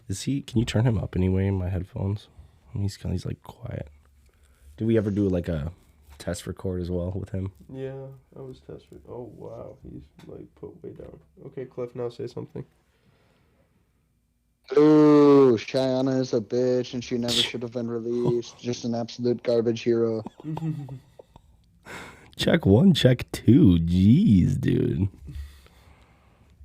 Is he? Can you turn him up anyway in my headphones? He's like quiet. Did we ever do like a test record as well with him? Yeah, I was testing. Oh wow, he's like put way down. Okay, Cliff, now say something. Ooh, Cheyenne is a bitch and she never should have been released. Just an absolute garbage hero. Check 1, check 2. Jeez, dude.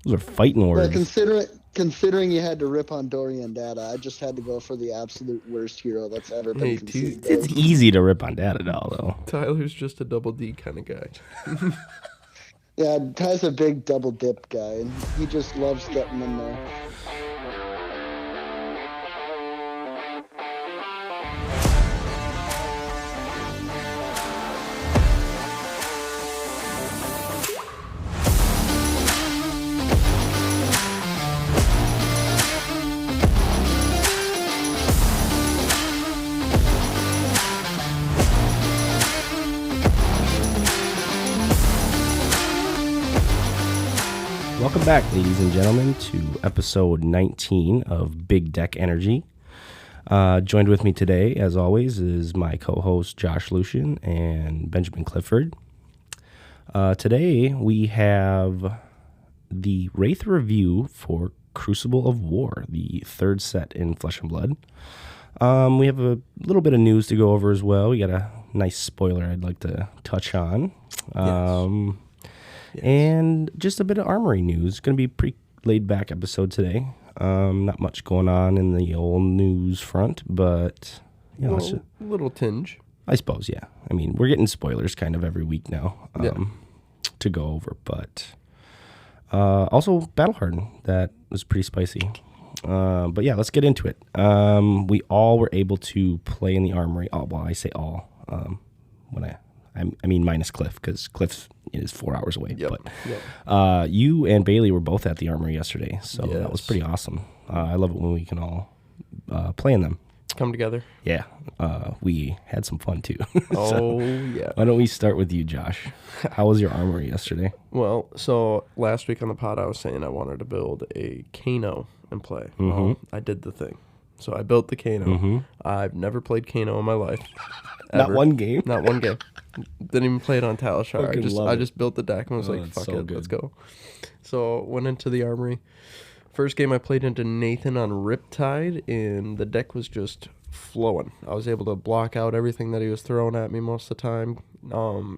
Those are fighting words. Yeah, considering you had to rip on Dorian Data, I just had to go for the absolute worst hero that's ever been conceived. It's easy to rip on Data doll, though. Tyler's just a double D kind of guy. Yeah, Ty's a big double dip guy, and he just loves getting in there. Welcome back, ladies and gentlemen, to episode 19 of Big Deck Energy. Joined with me today, as always, is my co-host Josh Lucian and Benjamin Clifford. Today we have the Rathe review for Crucible of War, the third set in Flesh and Blood. We have a little bit of news to go over as well. We got a nice spoiler I'd like to touch on. Yes. And just a bit of armory news. Going to be a pretty laid-back episode today. Not much going on in the old news front, but you know, a little tinge. I suppose, yeah. I mean, we're getting spoilers kind of every week now to go over, but also Battle Hardened. That was pretty spicy. But yeah, let's get into it. We all were able to play in the armory. Oh, well, I say all. I mean minus Cliff, because Cliff is 4 hours away. Yep. But you and Bailey were both at the armory yesterday, so that was pretty awesome. I love it when we can all play in them. Come together. Yeah. We had some fun, too. Yeah. Why don't we start with you, Josh? How was your armory yesterday? Well, so last week on the pod, I was saying I wanted to build a Kano and play. Mm-hmm. Well, I did the thing. So I built the Kano. Mm-hmm. I've never played Kano in my life. Not one game? Not one game. Didn't even play it on Talishar. I just built the deck and was like, fuck it, let's go. So went into the armory. First game I played into Nathan on Riptide, and the deck was just flowing. I was able to block out everything that he was throwing at me most of the time.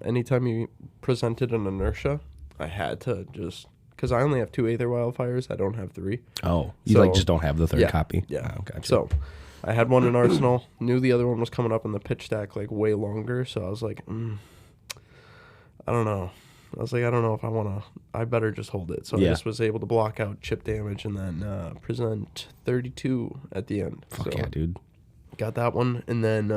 Anytime he presented an inertia, I had to just... Because I only have 2 Aether Wildfires. I don't have 3. Oh, you just don't have the third copy? Yeah. Oh, gotcha. So I had one in Arsenal. Knew the other one was coming up in the pitch stack like way longer. So I was like, I don't know. I was like, I don't know if I want to. I better just hold it. So I just was able to block out chip damage and then present 32 at the end. Fuck yeah, dude. Got that one. And then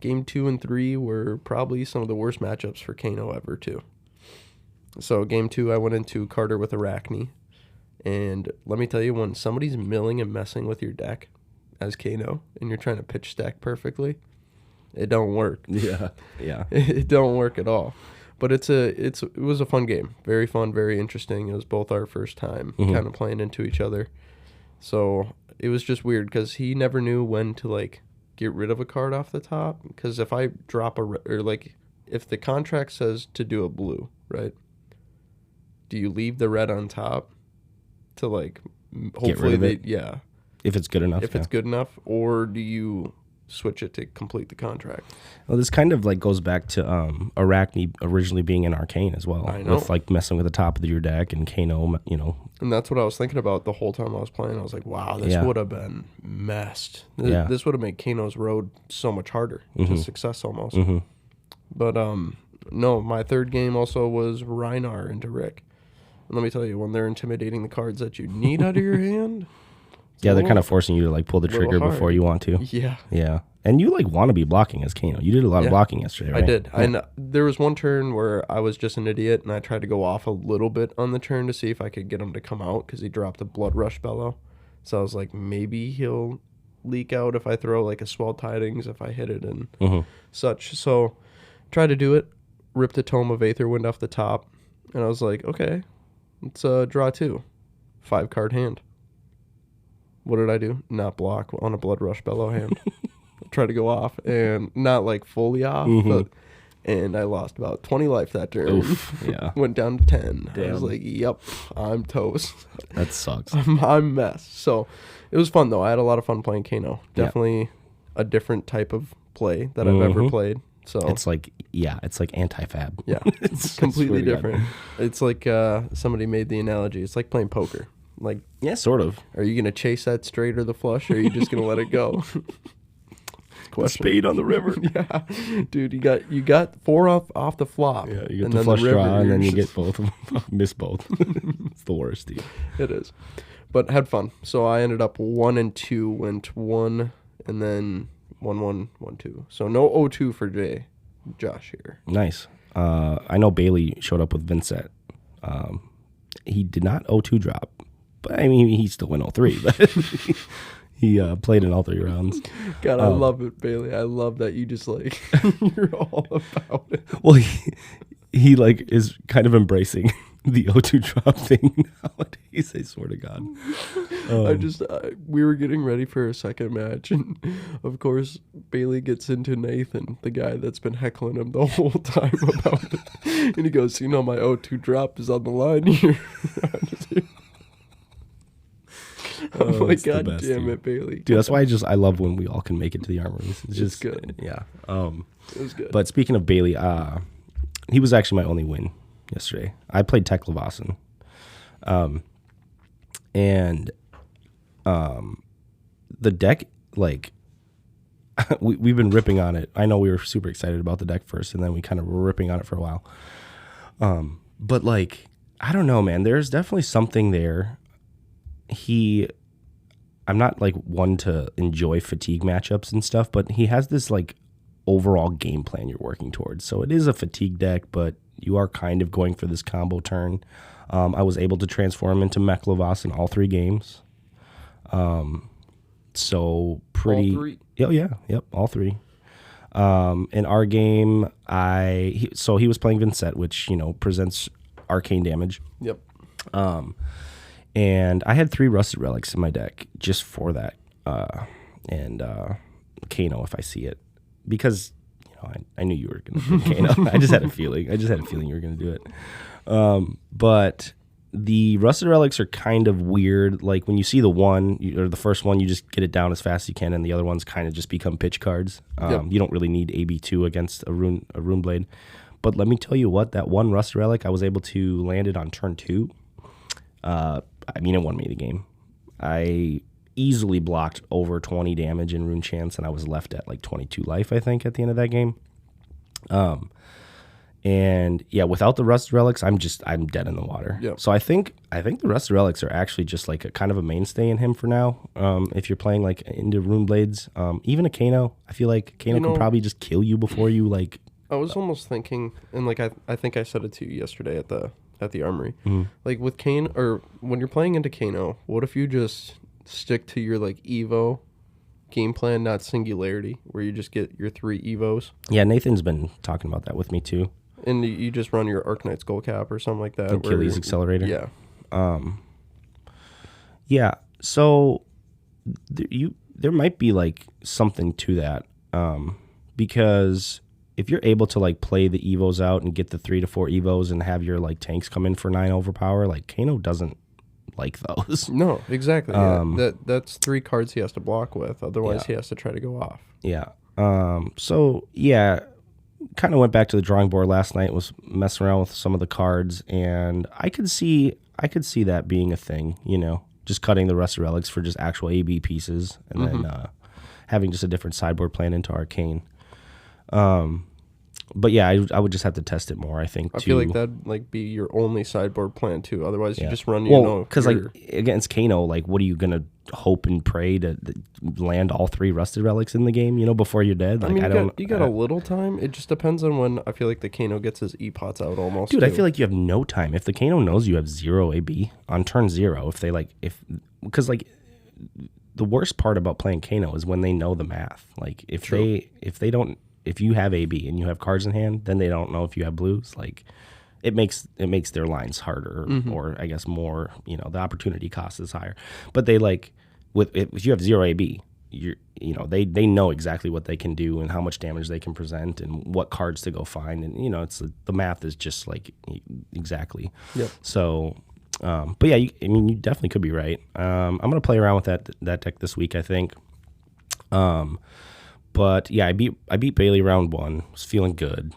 game 2 and 3 were probably some of the worst matchups for Kano ever, too. So game 2, I went into Carter with Arachne. And let me tell you, when somebody's milling and messing with your deck as Kano and you're trying to pitch stack perfectly, it don't work. Yeah. It don't work at all. But it was a fun game. Very fun, very interesting. It was both our first time kind of playing into each other. So it was just weird because he never knew when to like get rid of a card off the top. Because if I drop if the contract says to do a blue, right? Do you leave the red on top to like hopefully if it's good enough? If it's good enough, or do you switch it to complete the contract? Well, this kind of like goes back to Arachne originally being an Arcane as well. I know. With like messing with the top of your deck and Kano, you know. And that's what I was thinking about the whole time I was playing. I was like, wow, this would have been messed. This would have made Kano's road so much harder to success almost. Mm-hmm. But no, my third game also was Rhinar into Rick. And let me tell you, when they're intimidating the cards that you need out of your hand... Yeah, they're kind of forcing you to like pull the trigger before you want to. Yeah. And you like want to be blocking as Kano. You did a lot of blocking yesterday, right? I did. Yeah. There was one turn where I was just an idiot and I tried to go off a little bit on the turn to see if I could get him to come out because he dropped a Blood Rush Bellow. So I was like, maybe he'll leak out if I throw like a Swell Tidings if I hit it and such. So tried to do it, ripped a Tome of Aetherwind off the top, and I was like, okay, let's draw 2. 5-card hand. what did I do? Not block on a Blood Rush Bellow hand. Try to go off, and not like fully off, but and I lost about 20 life that turn. Oof, yeah. Went down to 10. Damn. I was like, yep, I'm toast. That sucks. I'm messed. So it was fun, though. I had a lot of fun playing Kano. Definitely a different type of play that I've ever played. So it's like anti-fab. Yeah, it's completely different. It's like somebody made the analogy. It's like playing poker. Like, yeah, sort of. Are you going to chase that straight or the flush, or are you just going to let it go? Spade on the river. Yeah, dude, you got 4 off the flop. Yeah, you get the flush draw, and then you get both of them. Miss both. It's the worst, dude. It is, but had fun. So I ended up 1-2, went 1, and then 1-1, 1-2. So no 0-2 for Josh here. Nice. I know Bailey showed up with Vincent. He did not 0-2 drop, but I mean he still went 0-3. But he played in all 3 rounds. God, I love it, Bailey. I love that you just like you're all about it. Well, he like is kind of embracing the 0-2 drop thing nowadays. I swear to God. We were getting ready for a second match, and of course Bailey gets into Nathan, the guy that's been heckling him the whole time about it, and he goes, "You know, my 0-2 drop is on the line here." Oh my God, best, damn dude. it, Bailey. Dude, that's why I love when we all can make it to the armories. It's just good. Yeah. It was good. But speaking of Bailey, he was actually my only win yesterday. I played Tech Levasan. And the deck, like, we've been ripping on it. I know we were super excited about the deck first, and then we kind of were ripping on it for a while. But, like, I don't know, man. There's definitely something there. I'm not like one to enjoy fatigue matchups and stuff, but he has this like overall game plan you're working towards. So it is a fatigue deck, but you are kind of going for this combo turn. I was able to transform into Mech Lovas in all 3 games. So pretty. All 3? Oh yeah, yep, all 3. In our game, he was playing Vincent, which presents arcane damage. Yep. And I had 3 Rusted Relics in my deck just for that. And Kano, if I see it. Because, I knew you were going to do Kano. I just had a feeling. You were going to do it. But the Rusted Relics are kind of weird. Like, when you see the one, or the first one, you just get it down as fast as you can, and the other ones kind of just become pitch cards. You don't really need AB2 against a rune blade. But let me tell you what, that one Rusted Relic, I was able to land it on turn 2. It won me the game. I easily blocked over 20 damage in Rune Chance, and I was left at like 22 life, I think, at the end of that game. And yeah, without the Rusted Relics, I'm dead in the water. Yep. So I think the Rusted Relics are actually just like a kind of a mainstay in him for now. If you're playing like into Rune Blades, even a Kano, I feel like Kano can probably just kill you before you like. I was almost thinking, and like I think I said it to you yesterday at the armory. Like with Kano, or when you're playing into Kano, what if you just stick to your like Evo game plan, not Singularity, where you just get your 3 Evos? Yeah, Nathan's been talking about that with me too. And you just run your Arcanite Skull Cap or something like that. Achilles Accelerator. Yeah. Yeah. So there might be like something to that, because if you're able to like play the Evos out and get the 3 to 4 Evos and have your like tanks come in for 9 overpower, like Kano doesn't like those. No, exactly. That's 3 cards he has to block with. Otherwise, he has to try to go off. Yeah. So yeah, kind of went back to the drawing board last night. Was messing around with some of the cards, and I could see that being a thing. Just cutting the Rusted Relics for just actual AB pieces, and then having just a different sideboard plan into Arcane. But yeah, I would just have to test it more, I think. I feel like that'd like be your only sideboard plan too. Otherwise, you just run. Because like against Kano, like what are you gonna hope and pray to land all 3 Rusted Relics in the game? Before you're dead. Like you got a little time. It just depends on when I feel like the Kano gets his E-pots out almost. Dude, I feel like you have no time. If the Kano knows you have 0 AB on turn 0, because the worst part about playing Kano is when they know the math. Like if you have AB and you have cards in hand, then they don't know if you have blues. Like it makes their lines harder, or I guess more. The opportunity cost is higher. But they if you have 0 AB, they know exactly what they can do and how much damage they can present and what cards to go find, and it's the math is just like exactly. Yep. So, but yeah, you definitely could be right. I'm gonna play around with that deck this week, I think. But yeah, I beat Bailey round 1. Was feeling good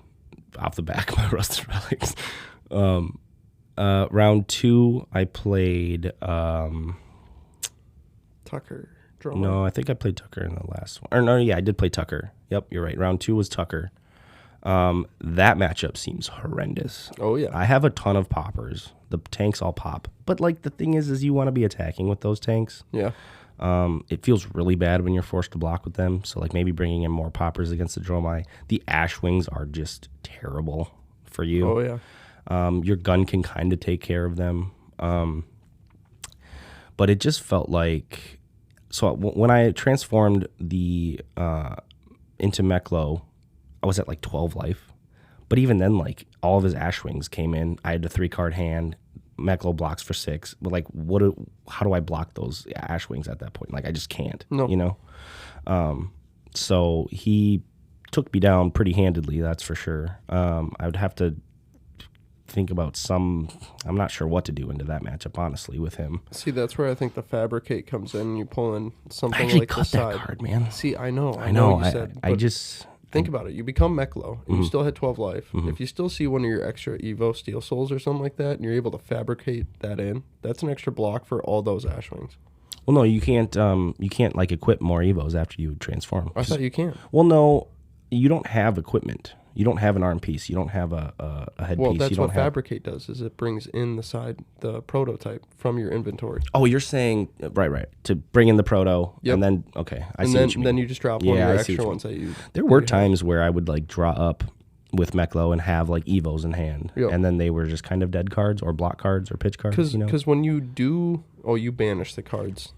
off the back of my Rusted Relics. Round 2, I played Tucker. No, I think I played Tucker in the last one. Or no, yeah, I did play Tucker. Yep, you're right. Round 2 was Tucker. That matchup seems horrendous. Oh, yeah. I have a ton of poppers. The tanks all pop. But, like, the thing is you want to be attacking with those tanks. Yeah. It feels really bad when you're forced to block with them. So, like, maybe bringing in more poppers against the Dromai. The Ash Wings are just terrible for you. Oh, yeah. Your gun can kind of take care of them. But it just felt like... So when I transformed the into Meklo, I was at like 12 life. But even then, like, all of his Ash Wings came in. I had a 3-card hand. Meklo blocks for 6. But like, how do I block those Ash Wings at that point? Like, I just can't. No. So he took me down pretty handedly, that's for sure. I would have to think about I'm not sure what to do into that matchup, honestly, with him. See, that's where I think the Fabricate comes in. You pull in something I actually like cut the side. that card, man. See, I know you said. I just... Think about it. You become Meklo, and you still had 12 life. If you still see one of your extra Evo Steel Souls or something like that, and you're able to fabricate that in, that's an extra block for all those Ash Wings. Well, no, you can't like equip more Evos after you transform. I thought you can. Well, no, you don't have equipment. You don't have an arm piece. You don't have a headpiece. Well, that's you don't what Fabricate does, is it brings in the prototype from your inventory. Oh, you're saying, right, to bring in the proto, Yep. and then, okay, I see then, what you mean. then you just drop one of your I see extra what you ones that you... There were times where I would, like, draw up with Meklo and have, like, Evos in hand, Yep. and then they were just kind of dead cards or block cards or pitch cards, Because when you do... Oh, you banish the cards.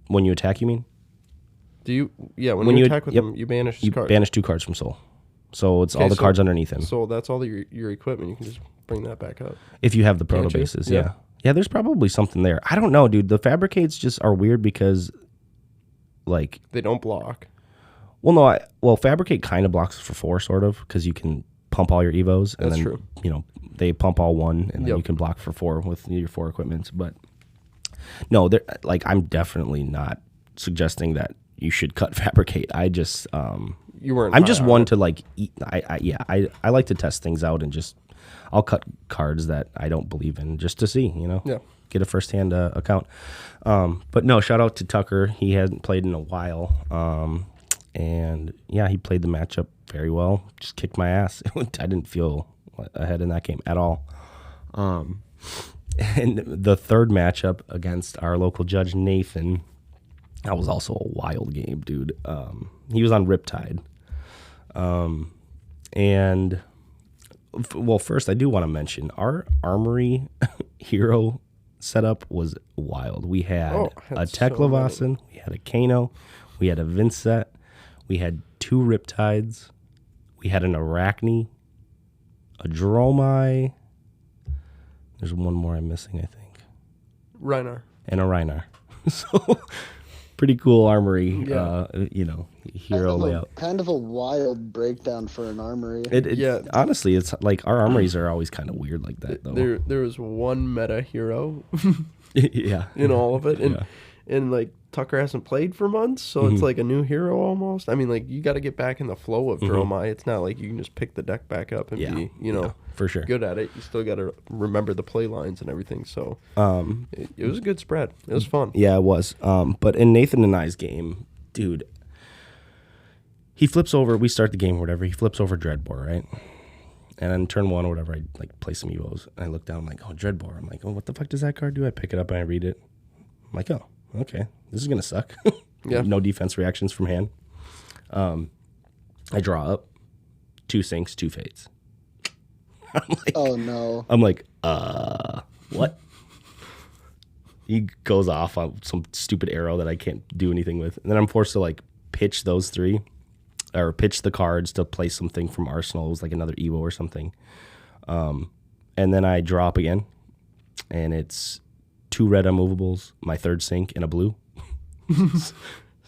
When you attack, you mean? Do you... Yeah, when you attack with them, you banish his cards. Banish 2 cards from Soul. So it's all the cards underneath him. So that's all your equipment. You can just bring that back up. If you have the proto bases, yeah. Yeah, there's probably something there. I don't know, dude. The Fabricates just are weird because, like... They don't block. Well, no. Fabricate kind of blocks for 4, sort of, because you can pump all your Evos. And That's then, true. They pump all 1, and then you can block for 4 with your 4 equipments. But, no, I'm definitely not suggesting that you should cut Fabricate. I just... I'm just one to like eat. I like to test things out and just I'll cut cards that I don't believe in just to see, get a firsthand account. But no, shout out to Tucker. He hadn't played in a while, and yeah, he played the matchup very well. Just kicked my ass. I didn't feel ahead in that game at all. And the third matchup against our local judge Nathan. That was also a wild game, dude. He was on Riptide. First, I do want to mention our Armory hero setup was wild. We had a Teklevasen, we had a Kano, we had a Vincent, we had 2 Riptides, we had an Arachne, a Dromai. There's one more I'm missing, I think. Reinar. And a Reinar. So... Pretty cool armory, hero layout. Kind of a wild breakdown for an armory. Honestly, it's like our armories are always kind of weird like that, though. There was one meta hero, yeah, in all of it, and like Tucker hasn't played for months, so it's like a new hero almost. I mean, like you got to get back in the flow of Dromai. It's not like you can just pick the deck back up and be, for sure, good at it. You still got to remember the play lines and everything. So it was a good spread. It was fun. Yeah, it was. But in Nathan and I's game, dude, he flips over. We start the game or whatever. He flips over Dreadbore, right? And then turn 1 or whatever, I like play some Evos. And I look down, I'm like, oh, Dreadbore. I'm like, oh, what the fuck does that card do? I pick it up and I read it. I'm like, oh, okay, this is gonna suck. Yeah. No defense reactions from hand. I draw up 2 sinks, 2 fades. I'm like, oh no. I'm like, what? He goes off on some stupid arrow that I can't do anything with, and then I'm forced to like pitch those 3, or pitch the cards to play something from Arsenal. It was like another Evo or something. And then I draw up again, and it's 2 red unmovables, my 3rd sink, and a blue.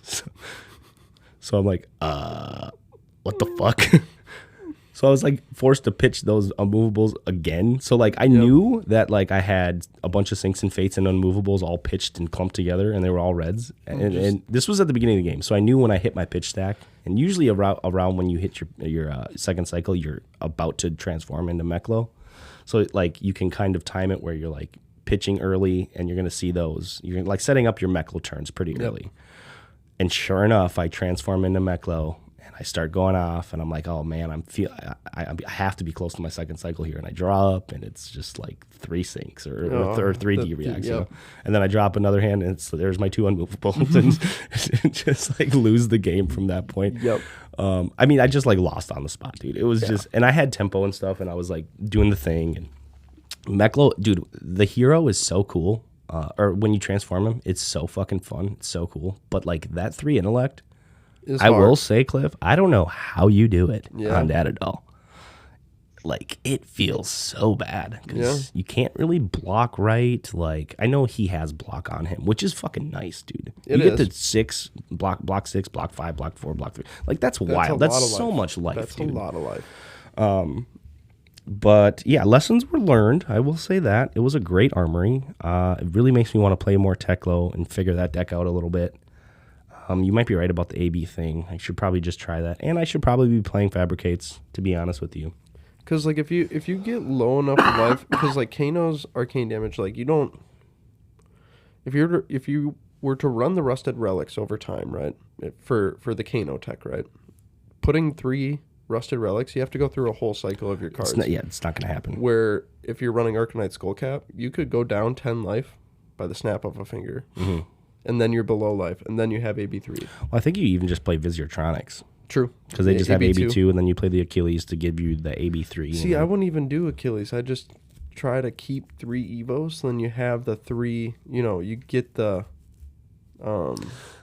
so I'm like, what the fuck? So I was like forced to pitch those unmovables again. So like I knew that like I had a bunch of sinks and fates and unmovables all pitched and clumped together, and they were all reds. And this was at the beginning of the game, so I knew when I hit my pitch stack. And usually around when you hit your second cycle, you're about to transform into Meklo. So like you can kind of time it where you're like pitching early, and you're gonna see those. You're like setting up your Meklo turns pretty early. And sure enough, I transform into Meklo. I start going off, and I'm like, oh man, I have to be close to my second cycle here, and I draw up, and it's just like 3 sinks or 3D reacts, you know? And then I drop another hand, and there's my 2 unmovables, and just like lose the game from that point. I mean, I just like lost on the spot, dude. It was just, and I had tempo and stuff, and I was like doing the thing, and Meklo, dude, the hero is so cool. Or when you transform him, it's so fucking fun. It's so cool. But like that 3 intellect. I will say, Cliff, I don't know how you do it on Datadol. Like, it feels so bad because you can't really block right. Like, I know he has block on him, which is fucking nice, dude. You get the 6, block 6, block 5, block 4, block 3. Like, that's wild. That's so much life, That's dude. a lot of life. But yeah, lessons were learned. I will say that. It was a great armory. It really makes me want to play more Teklo and figure that deck out a little bit. You might be right about the AB thing. I should probably just try that. And I should probably be playing Fabricates, to be honest with you. Because, like, if you get low enough life, because, like, Kano's arcane damage, like, you don't... If you were to run the Rusted Relics over time, right, for the Kano tech, right, putting 3 Rusted Relics, you have to go through a whole cycle of your cards. It's not going to happen. Where, if you're running Arcanite Skullcap, you could go down 10 life by the snap of a finger. Mm-hmm. And then you're below life, and then you have AB3. Well, I think you even just play Visiertronics. True. Because they just have AB2, and then you play the Achilles to give you the AB3. See, I wouldn't even do Achilles. I just try to keep 3 Evos, then you have the 3, you get the...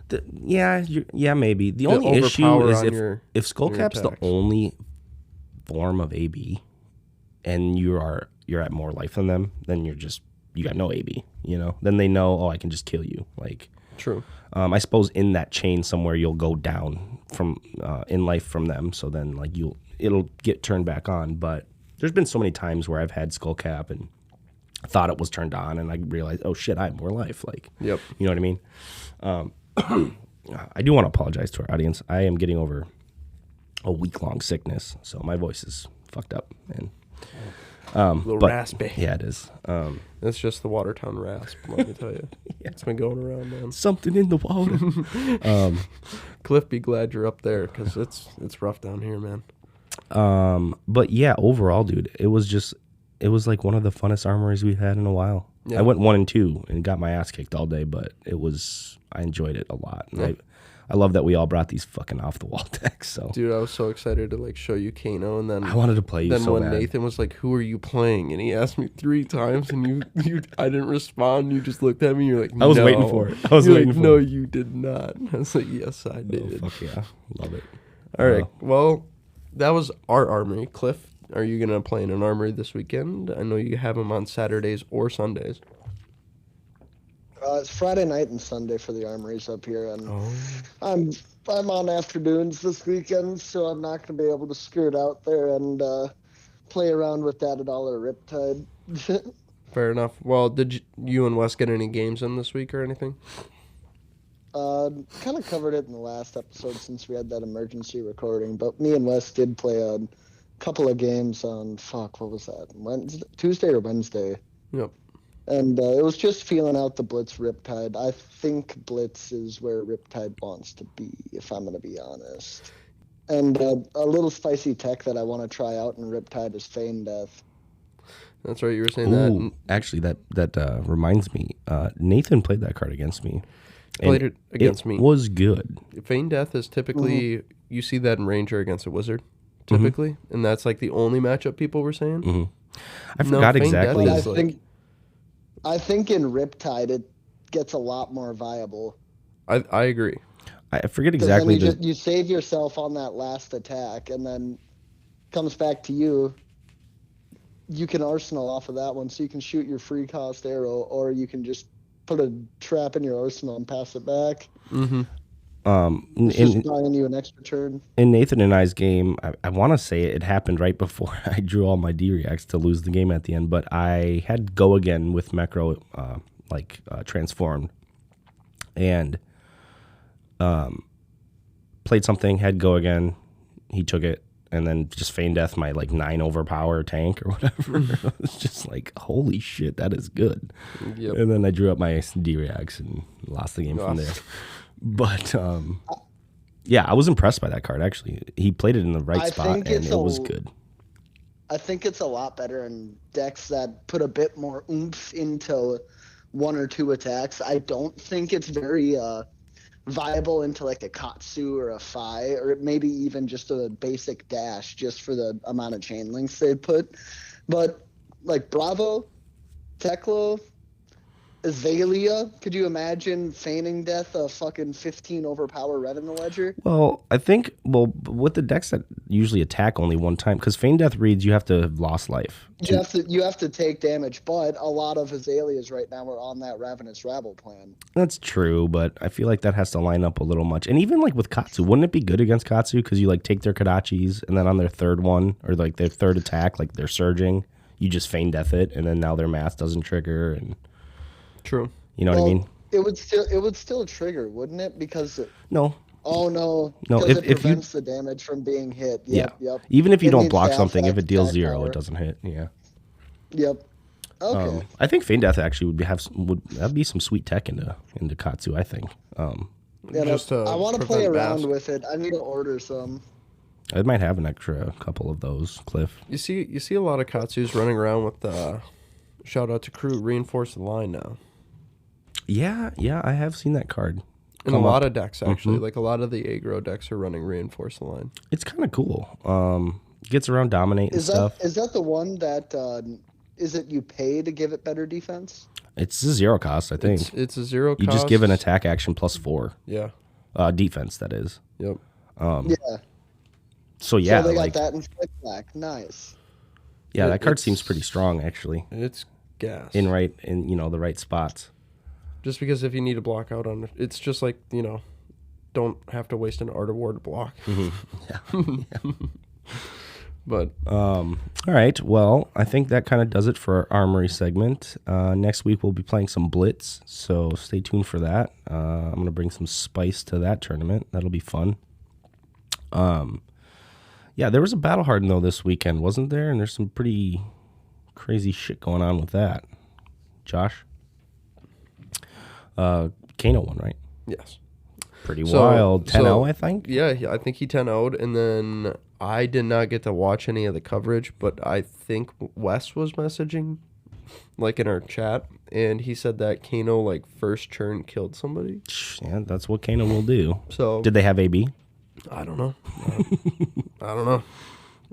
maybe. The only issue is if Skullcap's the only form of AB, and you're at more life than them, then you got no AB, Then they know, I can just kill you. Like, true. I suppose in that chain somewhere you'll go down from in life from them, so then like it'll get turned back on. But there's been so many times where I've had Skullcap and thought it was turned on, and I realized, oh shit, I have more life. Like, you know what I mean? I do want to apologize to our audience. I am getting over a week-long sickness, so my voice is fucked up and. A little raspy. Yeah, it is. That's just the Watertown rasp, let me tell you. It's been going around, man. Something in the water. Cliff, be glad you're up there, because it's rough down here, man. But yeah, overall, dude, it was like one of the funnest armories we've had in a while. Yeah. I went 1 and 2 and got my ass kicked all day, but I enjoyed it a lot. And I love that we all brought these fucking off the wall decks. So, dude, I was so excited to like show you Kano, and then I wanted to play you. Then so when bad. Nathan was like, "Who are you playing?" and he asked me 3 times, and I didn't respond. You just looked at me. You're like, "No." I was waiting for it. No, you did not. I was like, "Yes, I did." Oh, fuck yeah, love it. All right, well, that was our armory. Cliff, are you gonna play in an armory this weekend? I know you have them on Saturdays or Sundays. It's Friday night and Sunday for the armories up here, and I'm on afternoons this weekend, so I'm not going to be able to skirt out there and play around with that at all or Riptide. Fair enough. Well, did you and Wes get any games in this week or anything? Kind of covered it in the last episode since we had that emergency recording, but me and Wes did play a couple of games on, what was that, Tuesday or Wednesday? Yep. And it was just feeling out the Blitz Riptide. I think Blitz is where Riptide wants to be, if I'm going to be honest. And a little spicy tech that I want to try out in Riptide is Feign Death. That's right, you were saying that. Actually, that reminds me. Nathan played that card against me. Played it against me. It was good. Feign Death is typically, you see that in Ranger against a Wizard, typically. And that's like the only matchup people were saying. I forgot exactly. I think in Riptide it gets a lot more viable. I agree. I forget exactly. Then you save yourself on that last attack, and then comes back to you. You can arsenal off of that one, so you can shoot your free cost arrow, or you can just put a trap in your arsenal and pass it back. Mm-hmm. It's just buying you an extra turn. In Nathan and I's game, I want to say it happened right before I drew all my D-Reacts to lose the game at the end, but I had Go Again with Mecro transformed, and played something, had Go Again, he took it, and then just Feign Death my 9 overpower tank or whatever. It was just like, holy shit, that is good. Yep. And then I drew up my D-Reacts and lost the game from there. But yeah, I was impressed by that card, actually. He played it in the right spot, and it was good. I think it's a lot better in decks that put a bit more oomph into 1 or 2 attacks. I don't think it's very viable into a Katsu or a Phi, or maybe even just a basic dash just for the amount of chain links they put. But Bravo, Teklo, Azalea, could you imagine feigning death a fucking 15 overpower red in the ledger? Well, I think, with the decks that usually attack only one time, because Feign Death reads you have to have lost life. You have to take damage, but a lot of Azaleas right now are on that Ravenous Rabble plan. That's true, but I feel like that has to line up a little much. And even with Katsu, wouldn't it be good against Katsu? Because you take their Kodachis, and then on their third one, or their third attack, they're surging, you just Feign Death it, and then now their math doesn't trigger, and... True. You know what I mean? It would still trigger, wouldn't it? Because no. Oh no! No, if it prevents the damage from being hit. Yep. Even if you don't block something, if it deals 0, it doesn't hit. Yeah. Yep. Okay. I think Feign Death actually would be some sweet tech into Katsu. I think. I want to play around with it. I need to order some. I might have an extra couple of those, Cliff. You see a lot of Katsus running around with shout out to crew reinforce the line now. Yeah, I have seen that card. In a lot of decks, actually. A lot of the aggro decks are running reinforce the line. It's kind of cool. Gets around dominate and stuff. Is that the one that is it you pay to give it better defense? It's a 0 cost, I think. It's a 0 cost. You just give an attack action +4. Yeah. Defense, that is. Yep. Yeah. So yeah, so they got that in Flick Black. Nice. Yeah, that card seems pretty strong, actually. It's gas. In the right spots. Just because if you need to block out on it, it's just don't have to waste an Art of War to block. Mm-hmm. Yeah. But all right, well, I think that kind of does it for our Armory segment. Next week we'll be playing some Blitz, so stay tuned for that. I'm gonna bring some spice to that tournament. That'll be fun. Yeah, there was a Battle Hardened though this weekend, wasn't there? And there's some pretty crazy shit going on with that. Josh? Kano won, right? Yes. Pretty wild. 10-0, I think? Yeah, I think he 10-0'd, and then I did not get to watch any of the coverage, but I think Wes was messaging, in our chat, and he said that Kano, first turn killed somebody. Yeah, that's what Kano will do. So did they have AB? I don't know. I don't know.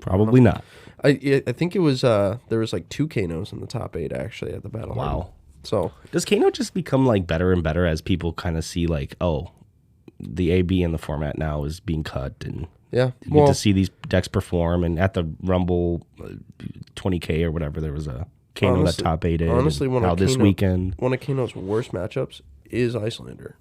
Probably not. I think it was, there was 2 Kanos in the top 8, actually, at the Battle Hardened. Wow. So does Kano just become better and better as people kind of see the AB in the format now is being cut, and yeah, you get to see these decks perform, and at the Rumble 20K or whatever, there was a Kano that top 8'd. Honestly, this weekend, one of Kano's worst matchups is Icelander.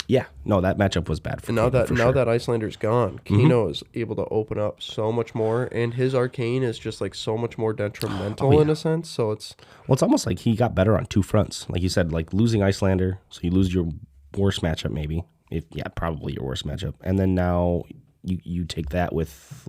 Yeah, no, that matchup was bad for and Kano. Now that Icelander's gone, Kano is able to open up so much more, and his arcane is just so much more detrimental in a sense. So it's almost like he got better on 2 fronts. Like you said, losing Icelander, so you lose your worst matchup maybe. Probably your worst matchup. And then now you take that with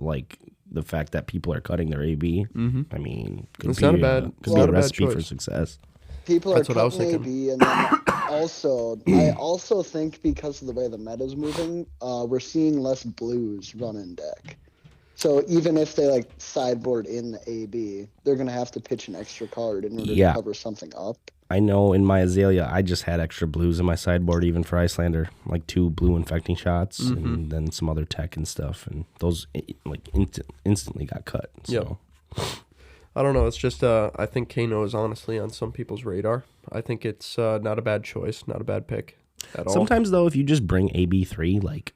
the fact that people are cutting their AB. Mm-hmm. I mean, it's not a bad recipe for success. People are cutting AB, and then I also think because of the way the meta's moving, we're seeing less blues run in deck. So even if they sideboard in the AB, they're gonna have to pitch an extra card in order to cover something up. I know in my Azalea, I just had extra blues in my sideboard even for Icelander, 2 blue infecting shots, and then some other tech and stuff, and those instantly got cut. So. Yep. I don't know. It's just I think Kano is honestly on some people's radar. I think it's not a bad choice, not a bad pick at all. Sometimes though, if you just bring AB3,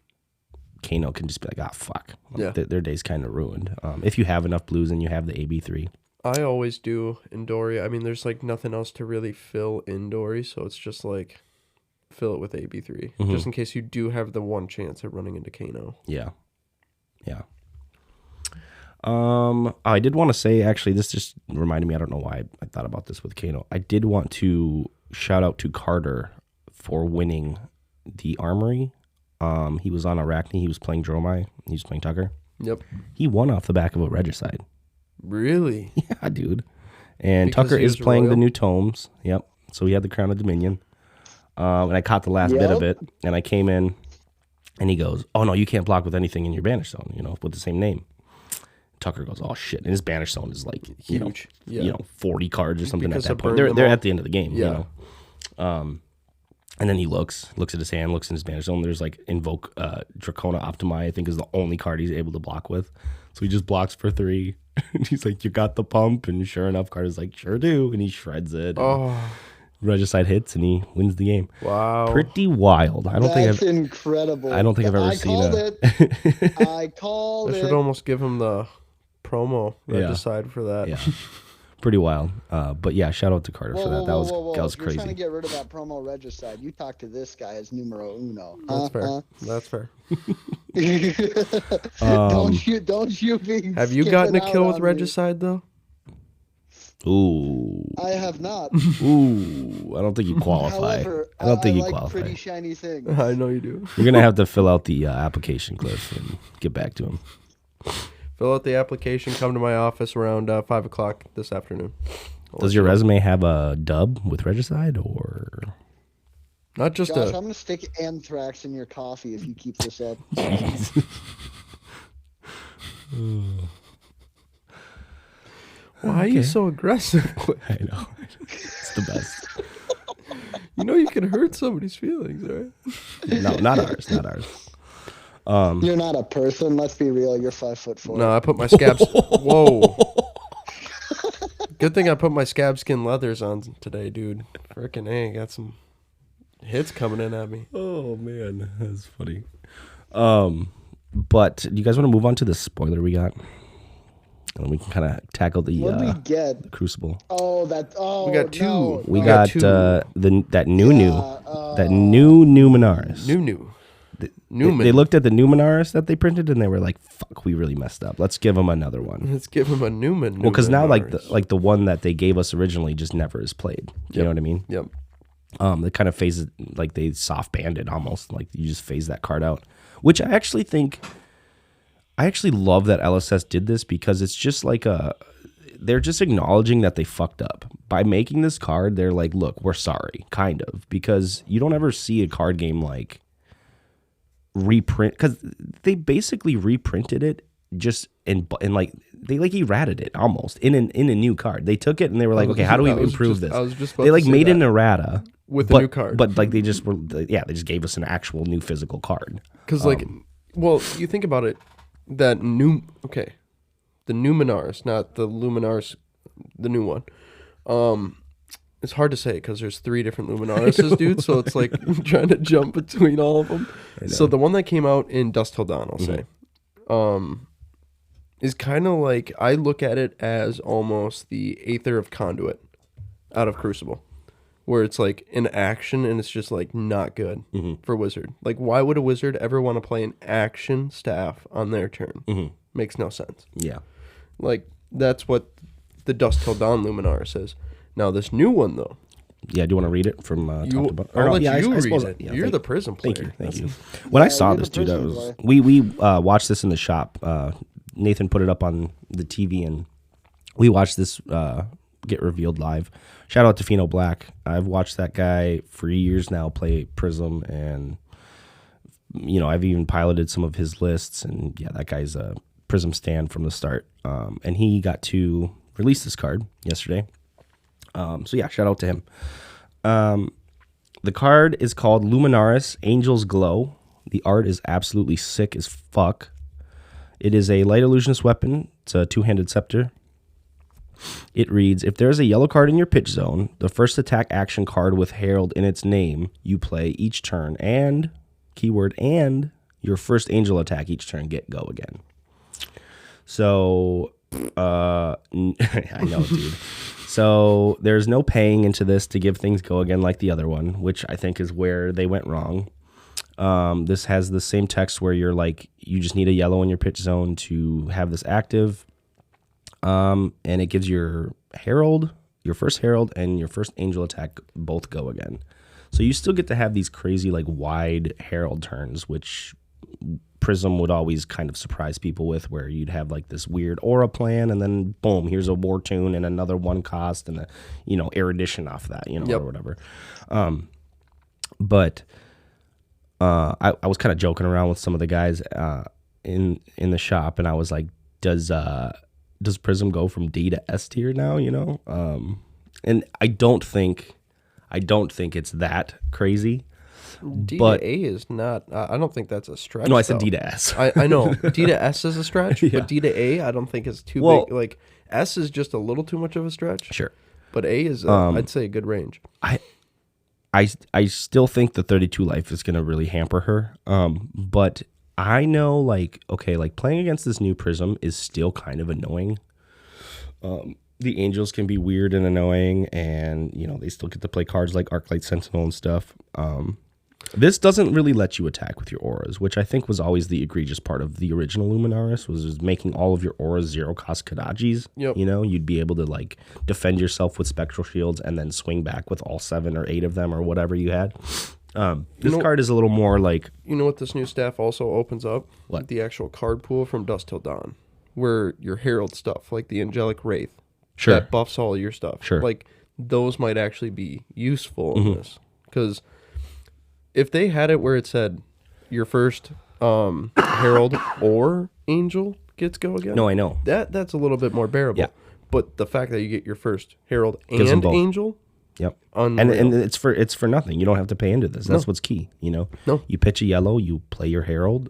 Kano can just be fuck. Yeah. Their day's kind of ruined. If you have enough blues and you have the AB3. I always do in Dory. I mean, there's like nothing else to really fill in Dory, so it's just like fill it with AB3, just in case you do have the one chance at running into Kano. Yeah. Yeah. I did want to say, actually, this just reminded me, I don't know why I thought about this with Kano. I did want to shout out to Carter for winning the Armory. He was on Arachne. He was playing Dromai. He was playing Tucker. Yep. He won off the back of a Regicide. Really? Yeah, dude. And Because Tucker he is was playing the royal? new tomes. Yep. So he had the Crown of Dominion. And I caught the last bit of it. And I came in, and he goes, "Oh, no, you can't block with anything in your Banish Zone, with the same name." Tucker goes, "Oh, shit." And his Banish Zone is like, Huge. Yeah. 40 cards or something Because at that of point. burn them They're all. at the end of the game, Yeah. And then he looks at his hand, looks in his Banish Zone. There's like Invoke Dracona Optimi, I think is the only card he's able to block with. So he just blocks for 3. And he's like, "You got the pump?" And sure enough, Carter's like, "Sure do." And he shreds it. Oh, Regicide hits, and he wins the game. wow. Pretty wild. That's incredible. I don't think I've ever seen called a- it. I called I it. should almost give him the promo Yeah. Regicide for that. Yeah. Pretty wild. But yeah, shout out to Carter for that. That was Whoa. that was If you're trying to crazy. get rid of that promo Regicide, you talk to this guy as numero uno. That's fair. That's fair. Don't you be Have you skipping gotten a out kill with on me. Regicide, though? Ooh. I have not. Ooh. I don't think you qualify. However, I don't think you like qualify. pretty shiny things. I know you do. You're gonna have to fill out the application, Cliff, and get back to him. Fill out the application. Come to my office around 5 o'clock this afternoon. Does your resume have a dub with Regicide, or Not just Josh, a... I'm gonna stick anthrax in your coffee if you keep this up. Why are you so aggressive? I know it's the best. You know you can hurt somebody's feelings, right? No, not ours. Not ours. You're not a person. Let's be real. You're 5'4". No, I put my scabs... Whoa. Good thing I put my scab skin leathers on today, dude. Frickin' A, got some hits coming in at me. Oh man, that's funny. But do you guys want to move on to the spoiler we got? And we can kind of tackle the What did we get? Crucible. Oh, that. Oh, We got two. No, We no. got two. that new Yeah, that new Numenars. New. They looked at the Numenars that they printed and they were like, "Fuck, we really messed up. Let's give them another one." Let's give him a Newman. Well, because now Numenars. the one that they gave us originally just never is played. You know what I mean? Yep. They kind of phase it, like they soft banned it almost, like you just phase that card out, which I actually love that LSS did this, because it's just like they're just acknowledging that they fucked up by making this card. They're like, "Look, we're sorry," kind of, because you don't ever see a card game like reprint, because they basically reprinted it just in like they like errated it almost in a new card. They took it and they were like, "Okay, how do we improve this?" I was just about They to like say made that. an errata With but, a new card. but like they just gave us an actual new physical card. Because, well, you think about it, the Numenars, not the Luminars, the new one. It's hard to say because there's 3 different Luminarises, dude, so it's like trying to jump between all of them. So the one that came out in Dusk Till Dawn, I'll say, is kind of like, I look at it as almost the Aether of Conduit out of Crucible, where it's like an action and it's just like not good for Wizard. Like, why would a Wizard ever want to play an action staff on their turn? Makes no sense. Yeah. Like, that's what the Dusk Till Dawn Luminaris is. Now, this new one, though. Yeah, do you want to read it from top to bottom? I'll let you I read suppose it. yeah, You're the Prism player. Thank you. When I saw you're this, the dude, that Prism was player. we watched this in the shop. Nathan put it up on the TV, and we watched this get revealed live. Shout out to Fino Black. I've watched that guy for years now play Prism, and I've even piloted some of his lists, and yeah, that guy's a Prism stan from the start. And he got to release this card yesterday. So yeah, shout out to him. The card is called Luminaris Angel's Glow. The art is absolutely sick as fuck. It is a light illusionist weapon. It's a 2-handed scepter. It reads, if there's a yellow card in your pitch zone, the first attack action card with Herald in its name, you play each turn, and, keyword, and your first angel attack each turn, get go again. So I know, dude. So there's no paying into this to give things go again like the other one, which I think is where they went wrong. This has the same text where you're like, you just need a yellow in your pitch zone to have this active. And it gives your Herald, your first Herald, and your first Angel attack both go again. So you still get to have these crazy, like, wide Herald turns, which Prism would always kind of surprise people with, where you'd have, like, this weird aura plan, and then, boom, here's a War Tune and another one cost and a, erudition off that, or whatever. But I was kind of joking around with some of the guys in the shop, and I was like, does Prism go from D to S tier now, and I don't think it's that crazy. D to A is not. I don't think that's a stretch. No, I said D to S. I know D to S is a stretch, but D to A I don't think is too big. Like S is just a little too much of a stretch. Sure, but A is I'd say a good range. I still think the 32 life is going to really hamper her. But I know, like playing against this new Prism is still kind of annoying. The Angels can be weird and annoying, and they still get to play cards like Arclight Sentinel and stuff. This doesn't really let you attack with your auras, which I think was always the egregious part of the original Luminaris, was making all of your auras zero cost Kadajis. Yep. You'd be able to like defend yourself with Spectral Shields and then swing back with all 7 or 8 of them or whatever you had. This card is a little more like... You know what this new staff also opens up? What? The actual card pool from Dusk Till Dawn, where your Herald stuff, like the Angelic Rathe, sure, that buffs all your stuff. Sure. Like, those might actually be useful in this. Because if they had it where it said your first Herald or Angel gets go again... No, I know. That's a little bit more bearable. Yeah. But the fact that you get your first Herald Gives them and both. Angel... Yep. And it's for nothing. You don't have to pay into this. That's what's key, No. You pitch a yellow, you play your Herald,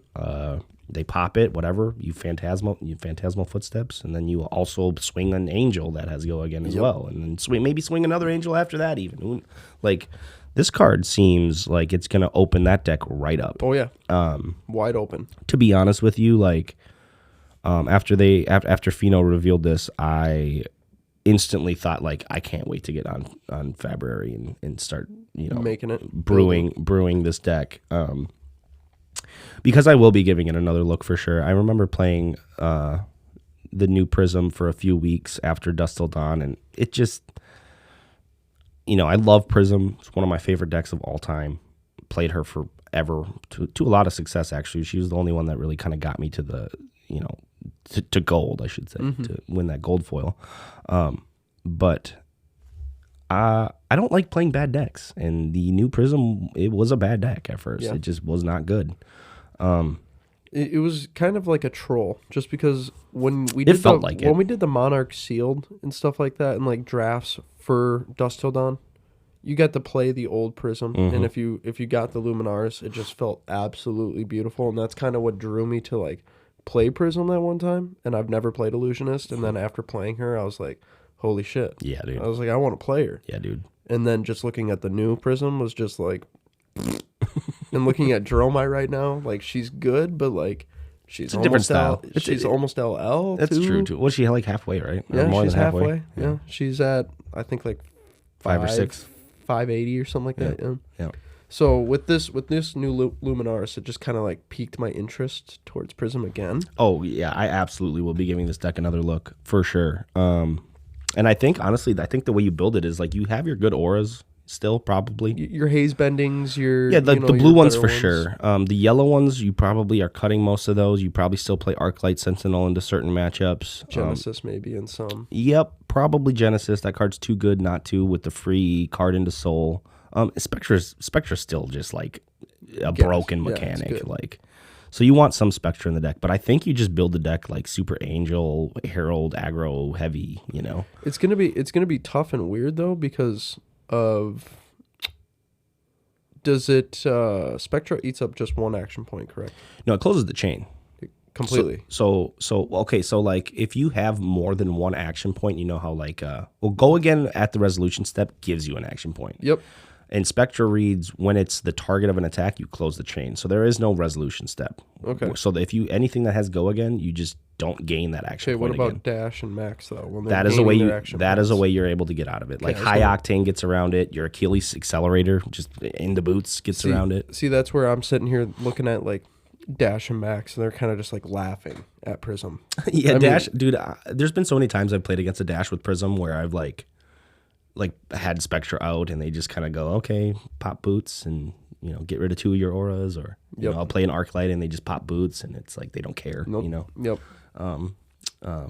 they pop it, whatever, you phantasmal footsteps, and then you also swing an Angel that has go again as well. And then maybe swing another Angel after that even. Like, this card seems like it's gonna open that deck right up. Oh yeah. Wide open. To be honest with you, like after Fino revealed this, I instantly thought, like, I can't wait to get on February and start making it brewing this deck, because I will be giving it another look for sure. I remember playing the new Prism for a few weeks after Dusk Till Dawn, and it just, I love Prism. It's one of my favorite decks of all time. Played her forever to a lot of success, actually. She was the only one that really kind of got me to the to gold, I should say, to win that gold foil. But I don't like playing bad decks, and the new Prism, it was a bad deck at first. It just was not good. It was kind of like a troll, just because when we did when we did the Monarch Sealed and stuff like that, and like drafts for Dusk Till Dawn, you got to play the old Prism, and if you got the Luminaris, it just felt absolutely beautiful, and that's kind of what drew me to like play Prism that one time. And I've never played Illusionist, and then after playing her, I was like, holy shit. Yeah, dude. I was like, I want to play her. Yeah, dude. And then just looking at the new Prism was just like, and looking at Dromai right now, like, she's good, but like, she's a different style. She's almost LL. That's too. true too. Was she like halfway, right? Yeah, more she's than halfway. Yeah, she's at, I think, like 5 or 6, 580 or something like that. Yeah. So with this new Luminaris, it just kind of like piqued my interest towards Prism again. Oh yeah, I absolutely will be giving this deck another look for sure. And I think, honestly, the way you build it is like you have your good auras still, probably. Your haze bendings, the blue ones for sure. The yellow ones, you probably are cutting most of those. You probably still play Arclight Sentinel into certain matchups. Genesis maybe in some. Yep, probably Genesis. That card's too good not to, with the free card into Soul. Spectra's still just like a broken mechanic. So you want some Spectra in the deck, but I think you just build the deck like Super Angel, Herald, aggro heavy. It's gonna be tough and weird though, because of, does it Spectra eats up just one action point, correct? No, it closes the chain completely. So okay, so like if you have more than one action point, how like go again at the resolution step gives you an action point. Yep. And Spectra reads when it's the target of an attack, you close the chain. So there is no resolution step. Okay. So that if you anything that has go again, you just don't gain that action. Okay, what point about again. dash and max though? When That is a way you're able to get out of it. Like high octane gets around it. Your Achilles accelerator just in the boots gets around it. See, that's where I'm sitting here looking at like dash and max, and they're kind of just like laughing at Prism. Yeah, dash, dude. There's been so many times I've played against a dash with Prism where I've like had Spectra out and they just kind of go, okay, pop boots and get rid of 2 of your auras, or I'll play an arc light and they just pop boots and it's like they don't care. Nope. Yep.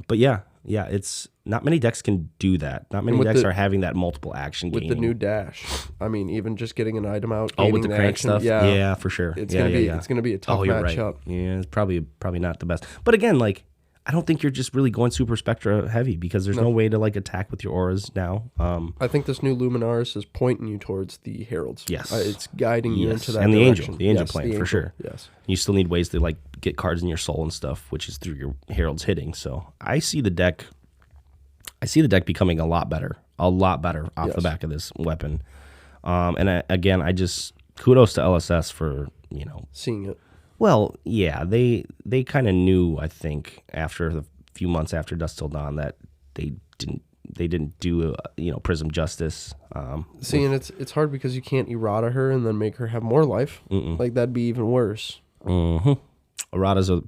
But yeah, it's not many decks can do that. Not many decks are having that multiple action with gaining. the new dash. I mean, even just getting an item out. Oh, with the crank action, stuff. Yeah, for sure. It's gonna be a tough matchup. Right. Yeah, it's probably not the best. But again, like I don't think you're just really going super Spectra heavy because there's no way to like attack with your auras now. I think this new Luminaris is pointing you towards the Heralds. Yes, it's guiding you into that and direction. the Angel plane for sure. Yes, you still need ways to like get cards in your soul and stuff, which is through your Heralds hitting. So I see the deck becoming a lot better off the back of this weapon. Again, I just kudos to LSS for seeing it. Well, yeah, they kind of knew, I think, after the few months after Dusk Till Dawn that they didn't do Prism justice. And it's hard because you can't errata her and then make her have more life. Like that'd be even worse. Erratas are,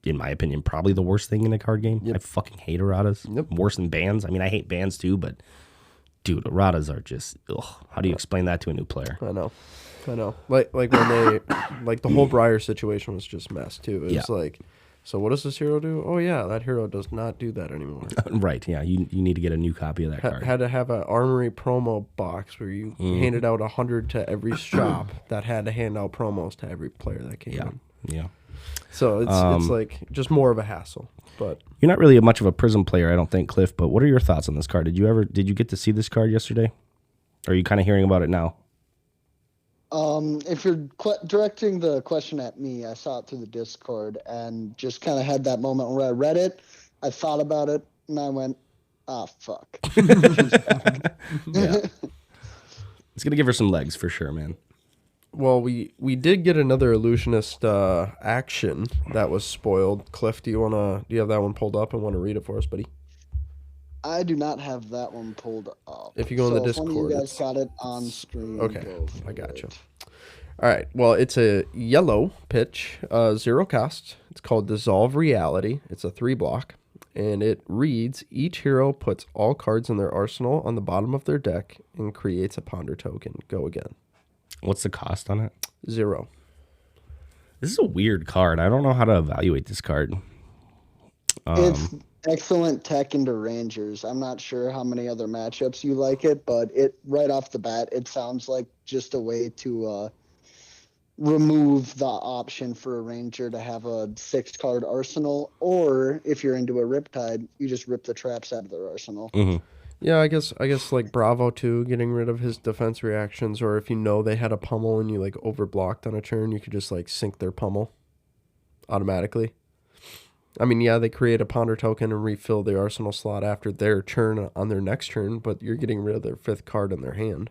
in my opinion, probably the worst thing in a card game. Yep. I fucking hate erratas. Yep. Worse than bans. I mean, I hate bans too, but dude, erratas are just how do you explain that to a new player? I know. Like when they like the whole Briar situation was just mess too. It's like, so what does this hero do? Oh yeah, that hero does not do that anymore. Right. Yeah. You need to get a new copy of that card. Had to have an Armory promo box where you handed out 100 to every shop that had to hand out promos to every player that came in. Yeah. So it's like just more of a hassle. But you're not really much of a Prism player, I don't think, Cliff. But what are your thoughts on this card? Did you get to see this card yesterday? Or are you kind of hearing about it now? If you're directing the question at me, I saw it through the Discord and just kind of had that moment where I read it, I thought about it, and I went, fuck. Yeah. It's going to give her some legs for sure, man. Well, we did get another Illusionist action that was spoiled. Cliff, do you have that one pulled up and want to read it for us, buddy? I do not have that one pulled up. If you go in the Discord, you guys got it on screen. Okay, I got you. All right. Well, it's a yellow pitch, 0 cost. It's called Dissolve Reality. It's a 3-block, and it reads: each hero puts all cards in their arsenal on the bottom of their deck and creates a ponder token. Go again. What's the cost on it? 0. This is a weird card. I don't know how to evaluate this card. It's excellent tech into Rangers. I'm not sure how many other matchups you like it, but it right off the bat, it sounds like just a way to remove the option for a Ranger to have a 6-card arsenal, or if you're into a Riptide, you just rip the traps out of their arsenal. Mm-hmm. Yeah, I guess like Bravo too, getting rid of his defense reactions, or if they had a pummel and you like overblocked on a turn, you could just like sink their pummel automatically. I mean, yeah, they create a ponder token and refill the arsenal slot after their turn on their next turn, but you're getting rid of their 5th card in their hand.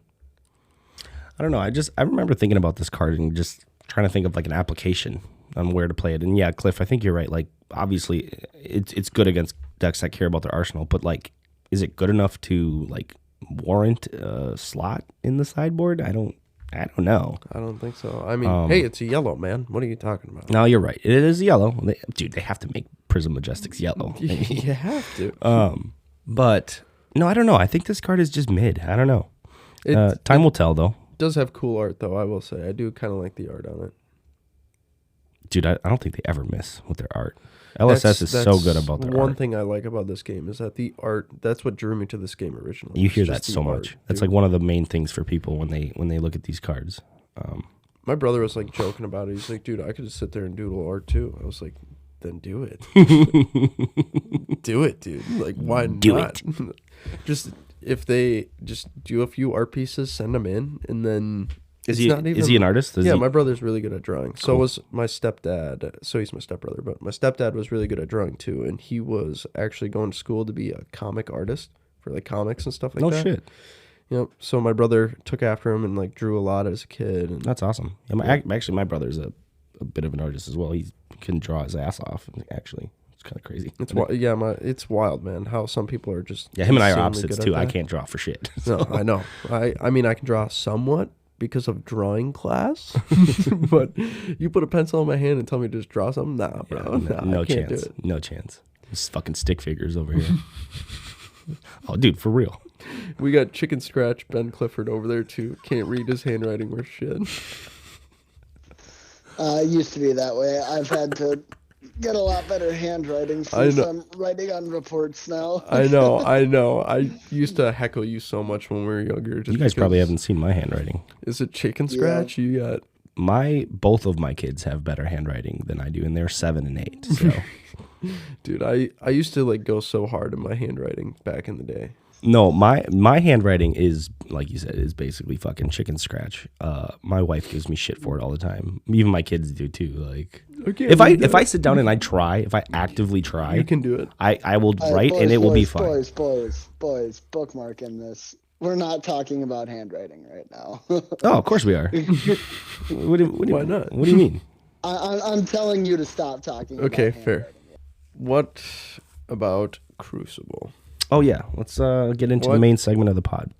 I don't know. I remember thinking about this card and just trying to think of like an application on where to play it. And yeah, Cliff, I think you're right. Like, obviously, it's good against decks that care about their arsenal, but like, is it good enough to like warrant a slot in the sideboard? I don't know. I don't think so. I mean, hey, it's a yellow, man. What are you talking about? No, you're right. It is yellow. Dude, they have to make Prism Majestics yellow. You have to. But no, I don't know. I think this card is just mid. I don't know. Time will tell, though. It does have cool art, though, I will say. I do kind of like the art on it. Dude, I don't think they ever miss with their art. LSS is so good about their art. One thing I like about this game is that the art, that's what drew me to this game originally. You hear that so much. That's like one of the main things for people when they look at these cards. My brother was like joking about it. He's like, dude, I could just sit there and doodle art too. I was like, then do it. Do it, dude. Like, why not? Do it. Just, if they just do a few art pieces, send them in, and then... Is he an artist? My brother's really good at drawing. Cool. So was my stepdad. So he's my stepbrother, but my stepdad was really good at drawing too, and he was actually going to school to be a comic artist for like comics and stuff like that. No shit. Yep. So my brother took after him and like drew a lot as a kid. And That's awesome. Actually, my brother's a bit of an artist as well. He can draw his ass off. Actually, it's kind of crazy. It's wild, man. How some people are just him and I are insanely opposites good too. at I that. can't draw for shit. No, I know. I mean, I can draw somewhat because of drawing class, but you put a pencil in my hand and tell me to just draw something. Nah, bro. No I can't chance. do it. No chance. Just fucking stick figures over here. Oh, dude, for real. We got Chicken Scratch Ben Clifford over there too. Can't read his handwriting worth shit. It used to be that way. I've had to get a lot better handwriting since I'm writing on reports now. I know. I used to heckle you so much when we were younger. You guys probably haven't seen my handwriting. Is it Chicken Scratch? Yeah. You got both of my kids have better handwriting than I do, and they're 7 and 8. So, dude, I used to like go so hard in my handwriting back in the day. no, my handwriting is, like you said, is basically fucking chicken scratch. My wife gives me shit for it all the time. Even my kids do too. Like, Okay, if I sit down and if I actively try, you can do it. I will write boys, and it will be boys, fine. Boys, bookmarking this. We're not talking about handwriting right now. Oh, of course we are. Why not? What do you mean? I'm telling you to stop talking. Okay, about fair. handwriting. What about Crucible? Oh yeah, let's get into the main segment of the pod.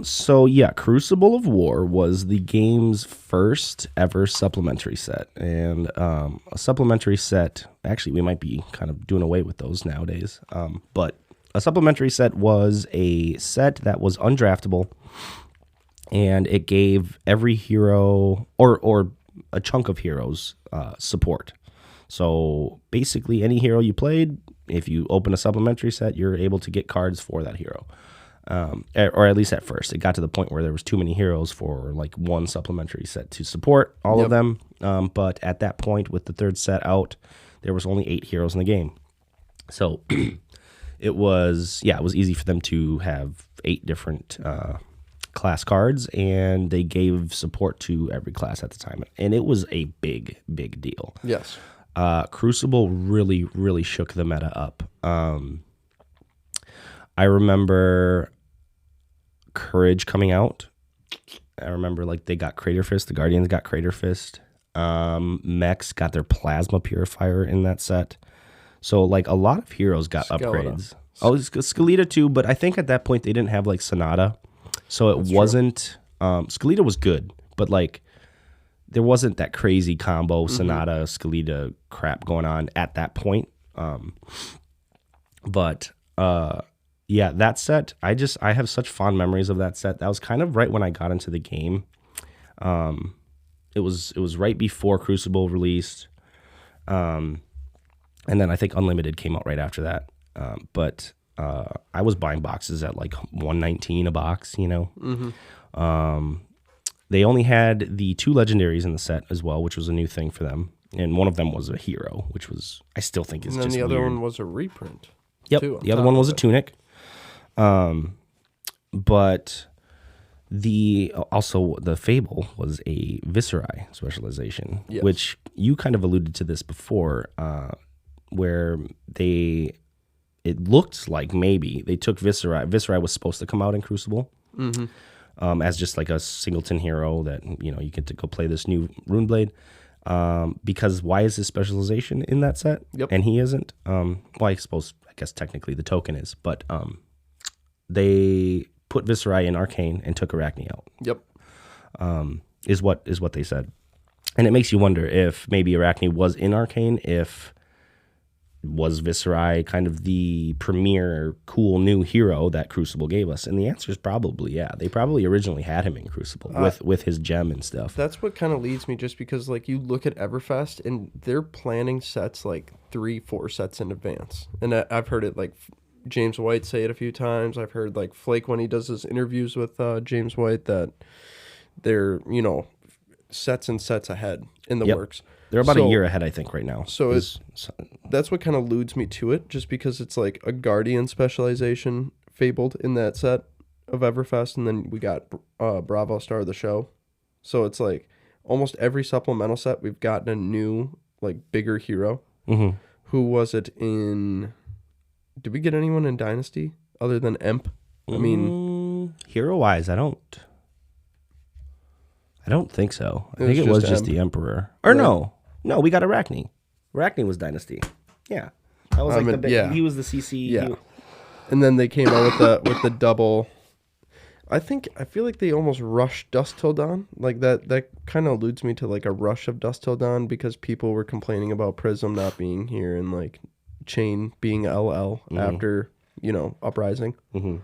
So yeah, Crucible of War was the game's first ever supplementary set, and a supplementary set. Actually, we might be kind of doing away with those nowadays. But a supplementary set was a set that was undraftable, and it gave every hero or a chunk of heroes support. So basically, any hero you played, if you open a supplementary set, you're able to get cards for that hero. Or at least at first. It got to the point where there was too many heroes for like one supplementary set to support all of them. But at that point, with the third set out, there was only 8 heroes in the game. So it was easy for them to have 8 different class cards, and they gave support to every class at the time. And it was a big, big deal. Yes. Crucible really, really shook the meta up. I remember Courage coming out. I remember like they got Crater Fist. The Guardians got Crater Fist. Mechs got their Plasma Purifier in that set. So like a lot of heroes got upgrades. Oh, Skeleta too, but I think at that point they didn't have like Sonata. So it wasn't... Skeleta was good, but like there wasn't that crazy combo Sonata, Skeleta crap going on at that point. Yeah, that set, I have such fond memories of that set. That was kind of right when I got into the game. It was right before Crucible released. And then I think Unlimited came out right after that. But I was buying boxes at like $119 a box, you know. They only had the 2 legendaries in the set as well, which was a new thing for them. And one of them was a hero, which was, I still think is just weird. And then the other one was a reprint. Yep, the other one was a tunic. But the Fable was a Viscerai specialization, which you kind of alluded to this before, where it looked like maybe they took Viscerai. Viscerai was supposed to come out in Crucible as just like a singleton hero that, you know, you get to go play this new Runeblade. Because why is his specialization in that set? And he isn't? Well, I guess technically the token is, but they put Viscerai in Arcane and took Arachne out. Is what they said. And it makes you wonder if maybe Arachne was in Arcane, was Viscerai kind of the premier cool new hero that Crucible gave us? And the answer is probably yeah. They probably originally had him in Crucible with his gem and stuff. That's what kind of leads me, just because like you look at Everfest and they're planning sets like 3-4 sets in advance. And I've heard it like James White say it a few times. I've heard like Flake when he does his interviews with James White that they're, you know, sets and sets ahead in the works. They're about a year ahead, I think, right now. So that's what kind of alludes me to it, just because it's like a Guardian specialization fabled in that set of Everfest, and then we got Bravo Star of the Show. So it's like almost every supplemental set we've gotten a new, like, bigger hero. Who was it in... Did we get anyone in Dynasty other than Emp? I mean, hero-wise, I don't think so. I It think was it was just just Emp. the Emperor. Or Right. no, we got Arachne. Arachne was Dynasty. Yeah, that was like the big. yeah. He was the CC. Yeah. And then they came out with the double. I feel like they almost rushed Dusk Till Dawn. Like that kind of alludes me to like a rush of Dusk Till Dawn because people were complaining about Prism not being here and like Chain being LL after, Uprising. Mm-hmm.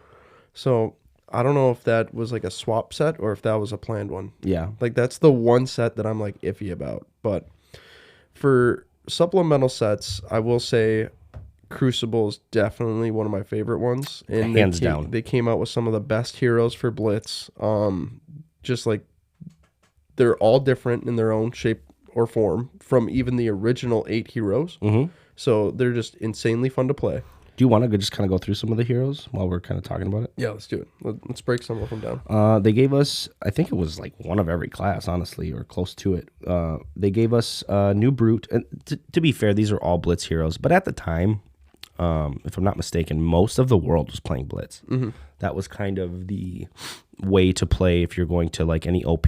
So I don't know if that was like a swap set or if that was a planned one. Yeah. Like that's the one set that I'm like iffy about. But for supplemental sets, I will say Crucible is definitely one of my favorite ones. And Hands down. They came out with some of the best heroes for Blitz. Just like they're all different in their own shape or form from even the original 8 heroes. Mm-hmm. So they're just insanely fun to play. Do you want to just kind of go through some of the heroes while we're kind of talking about it? Yeah, let's do it. Let's break some of them down. They gave us, I think it was like one of every class, honestly, or close to it. They gave us New Brute. And to be fair, these are all Blitz heroes. But at the time, if I'm not mistaken, most of the world was playing Blitz. Mm-hmm. That was kind of the way to play if you're going to like any OP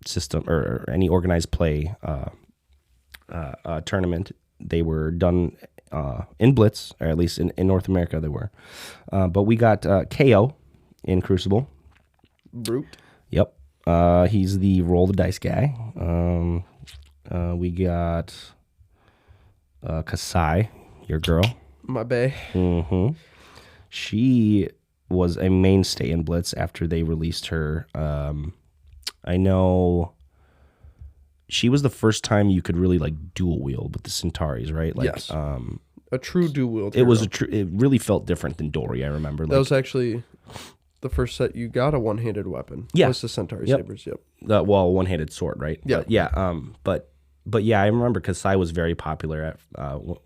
system or any organized play tournament. They were done in Blitz, or at least in North America they were. But we got KO in Crucible. Brute. Yep. He's the roll the dice guy. We got Kasai, your girl. My bae. Mm-hmm. She was a mainstay in Blitz after they released her. I know she was the first time you could really like dual wield with the Centauris, right? Like, Yes. A true dual wield. It was it really felt different than Dory. I remember That was actually the first set you got a one-handed weapon. Yeah. Was the Centauri Yep. sabers. Yep. one-handed sword, right? Yeah. But, yeah. But yeah, I remember Kasai was very popular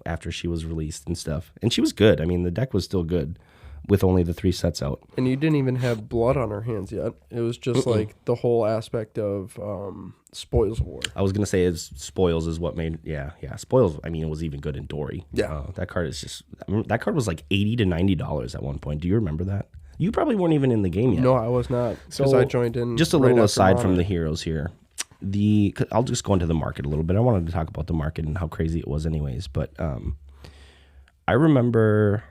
after she was released and stuff, and she was good. I mean, the deck was still good with only the 3 sets out. And you didn't even have blood on her hands yet. It was just like the whole aspect of Spoils of War. I was gonna say Spoils is what made Spoils. I mean, it was even good in Dory. Yeah. That card is just that card was like $80 to $90 at one point. Do you remember that? You probably weren't even in the game yet. No, I was not because So, I joined in. Just a right little after aside from Modern. the heroes here. I'll just go into the market a little bit. I wanted to talk about the market and how crazy it was, anyways. But I remember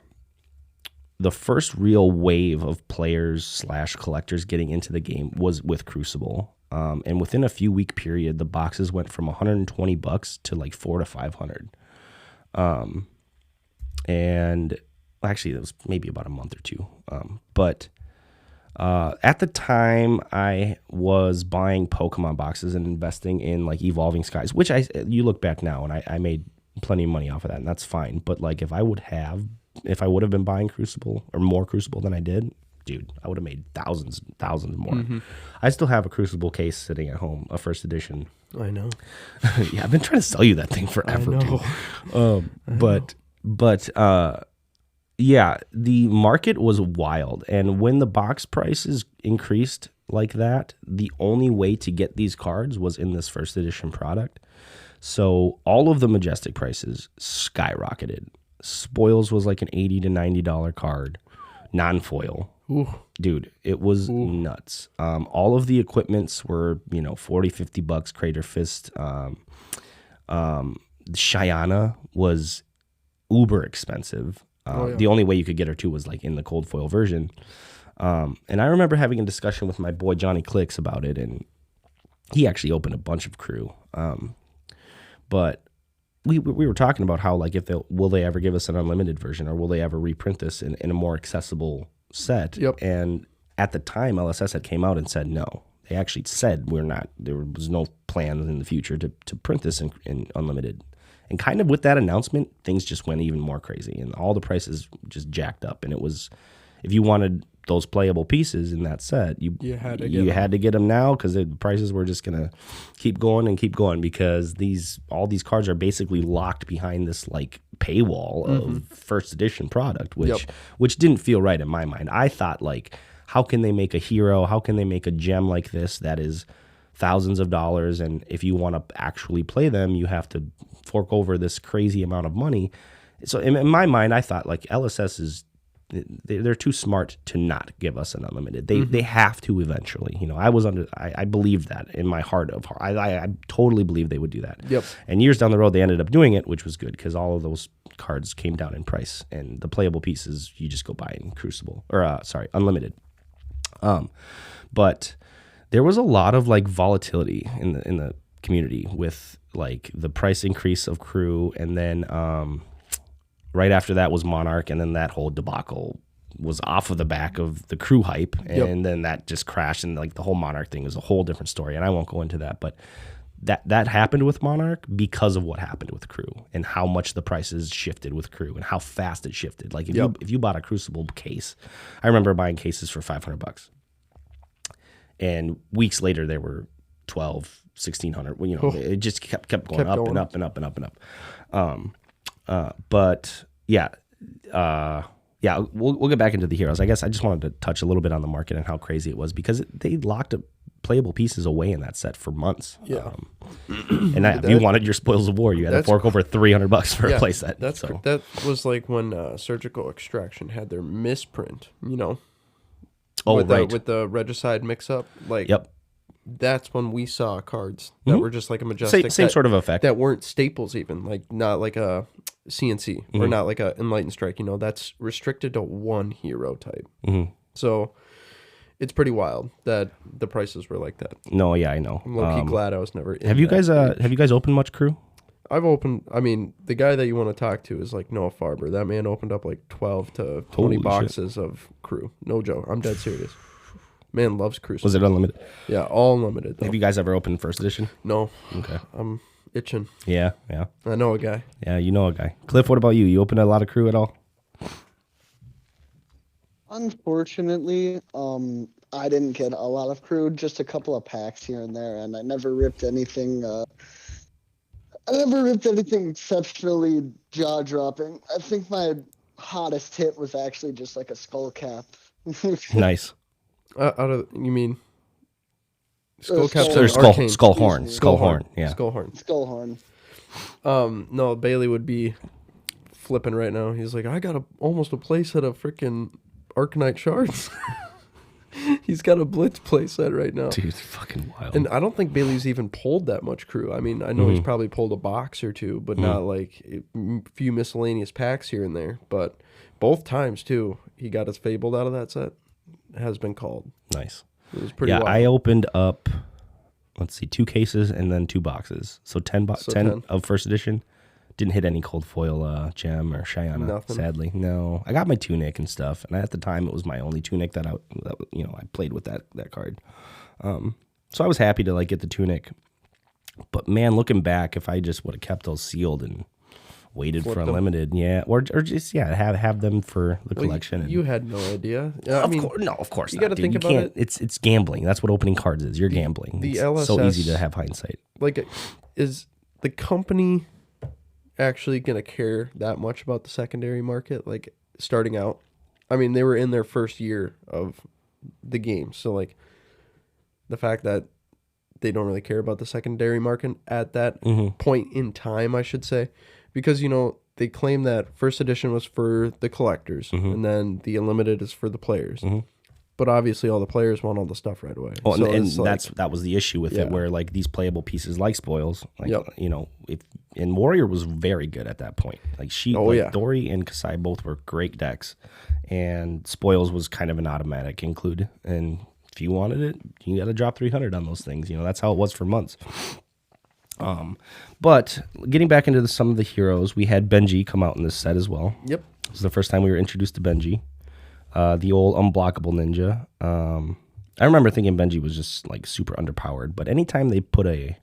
the first real wave of players / collectors getting into the game was with Crucible. And within a few week period, the boxes went from $120 to like $400 to $500. And actually, it was maybe about a month or two. But at the time, I was buying Pokemon boxes and investing in like Evolving Skies, which you look back now and I made plenty of money off of that, and that's fine. But like if I would have been buying Crucible or more Crucible than I did, dude, I would have made thousands more. Mm-hmm. I still have a Crucible case sitting at home, a first edition. I know. Yeah, I've been trying to sell you that thing forever. I know. Dude. But yeah, the market was wild, and when the box prices increased like that, the only way to get these cards was in this first edition product. So all of the Majestic prices skyrocketed. Spoils was like an $80 to $90 card, non-foil. Ooh. Dude, it was nuts. All of the equipments were, $40-$50 Crater Fist. Shyana was uber expensive. The only way you could get her too was like in the cold foil version. And I remember having a discussion with my boy Johnny Clicks about it, and he actually opened a bunch of crew. But we were talking about how like will they ever give us an unlimited version, or will they ever reprint this in a more accessible set? Yep. And at the time, LSS had came out and said no. They actually said there was no plans in the future to print this in unlimited. And kind of with that announcement, things just went even more crazy, and all the prices just jacked up. And it was, if you wanted those playable pieces in that set, you had to get them now, because the prices were just gonna keep going because all these cards are basically locked behind this like paywall of first edition product, which didn't feel right in my mind. I thought like, how can they make a hero? How can they make a gem like this that is thousands of dollars, and if you want to actually play them, you have to fork over this crazy amount of money? So in my mind, I thought like LSS is they're too smart to not give us an unlimited. They have to eventually. I believed that in my heart of heart. I totally believe they would do that. Yep. And years down the road, they ended up doing it, which was good because all of those cards came down in price, and the playable pieces you just go buy in Crucible unlimited. But there was a lot of like volatility in the community with like the price increase of crew, and then right after that was Monarch, and then that whole debacle was off of the back of the crew hype, and then that just crashed, and like the whole Monarch thing was a whole different story, and I won't go into that, but that happened with Monarch because of what happened with crew and how much the prices shifted with crew and how fast it shifted. Like if you bought a Crucible case, I remember buying cases for $500, and weeks later they were 12, 1,600. It just kept going up and up and up and up and up. But yeah, we'll get back into the heroes. I guess I just wanted to touch a little bit on the market and how crazy it was because they locked up playable pieces away in that set for months. Yeah. If you wanted your Spoils of War, you had to fork over $300 for a play set. That was like when Surgical Extraction had their misprint, with the Regicide mix-up. Like, that's when we saw cards that were just like a Majestic. Same sort of effect. That weren't staples even, like not like a CNC or not like a Enlightened Strike. That's restricted to one hero type. So it's pretty wild that the prices were like that. No, yeah, I know. I'm low-key glad I was never in Have you guys opened much crew? I've opened, the guy that you want to talk to is like Noah Farber. That man opened up like 12 to 20 boxes of crew. No joke. I'm dead serious. Man loves Crucible. Was it unlimited? Yeah, all unlimited. Though. Have you guys ever opened first edition? No. Okay. I'm itching. Yeah. I know a guy. Yeah, you know a guy. Cliff, what about you? You opened a lot of crew at all? Unfortunately, I didn't get a lot of crew, just a couple of packs here and there, and I never ripped anything. Exceptionally jaw-dropping. I think my hottest hit was actually just like a skull cap. Nice. You mean skull caps or skull horn? Yeah. Skull horn. Skull horn. No, Bailey would be flipping right now. He's like, I got almost a playset of freaking Arcanite shards. He's got a Blitz playset right now. Dude, it's fucking wild. And I don't think Bailey's even pulled that much crew. I know he's probably pulled a box or two, but not like a few miscellaneous packs here and there. But both times, too, he got his Fabled out of that set. Has been called. Nice. It was pretty wild. I opened up, 2 cases and then 2 boxes. So 10 of first edition. Didn't hit any cold foil gem or Shyana. Nothing. Sadly. No. I got my tunic and stuff, and at the time it was my only tunic that I played with that card. So I was happy to get the tunic. But man, looking back, if I just would have kept those sealed and waited for unlimited, or just have them for the collection. You had no idea. Of course you not. Got to think about it. It's gambling. That's what opening cards is. You're gambling. The it's LSS, so easy to have hindsight. Is the company actually going to care that much about the secondary market? Starting out, they were in their first year of the game, so the fact that they don't really care about the secondary market at that point in time, I should say. Because, they claim that first edition was for the collectors, and then the unlimited is for the players. But obviously, all the players want all the stuff right away. Oh, and that was the issue with it, where these playable pieces like Spoils, and Warrior was very good at that point. Dory and Kasai both were great decks, and Spoils was kind of an automatic include. And if you wanted it, you got to drop 300 on those things. That's how it was for months. But getting back into some of the heroes, we had Benji come out in this set as well. Yep. This was the first time we were introduced to Benji, the old unblockable ninja. I remember thinking Benji was just super underpowered, but anytime they put a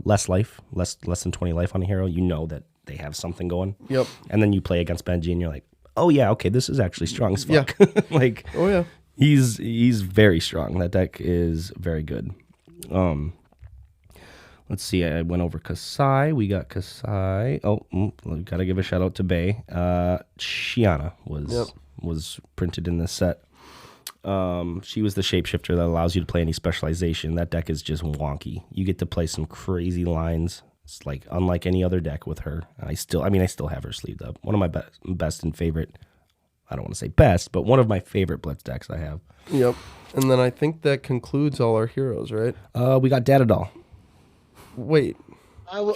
less than 20 life on a hero, that they have something going. Yep. And then you play against Benji and you're like, oh yeah, okay, this is actually strong as fuck. Yeah. Oh yeah. He's very strong. That deck is very good. Let's see. I went over Kasai. We got Kasai. Oh, we got to give a shout out to Bay. Shiana was printed in this set. She was the shapeshifter that allows you to play any specialization. That deck is just wonky. You get to play some crazy lines. It's unlike any other deck with her. I still have her sleeved up. One of my best and favorite I don't want to say best, but one of my favorite Blitz decks I have. Yep. And then I think that concludes all our heroes, right? We got Datadol. Wait.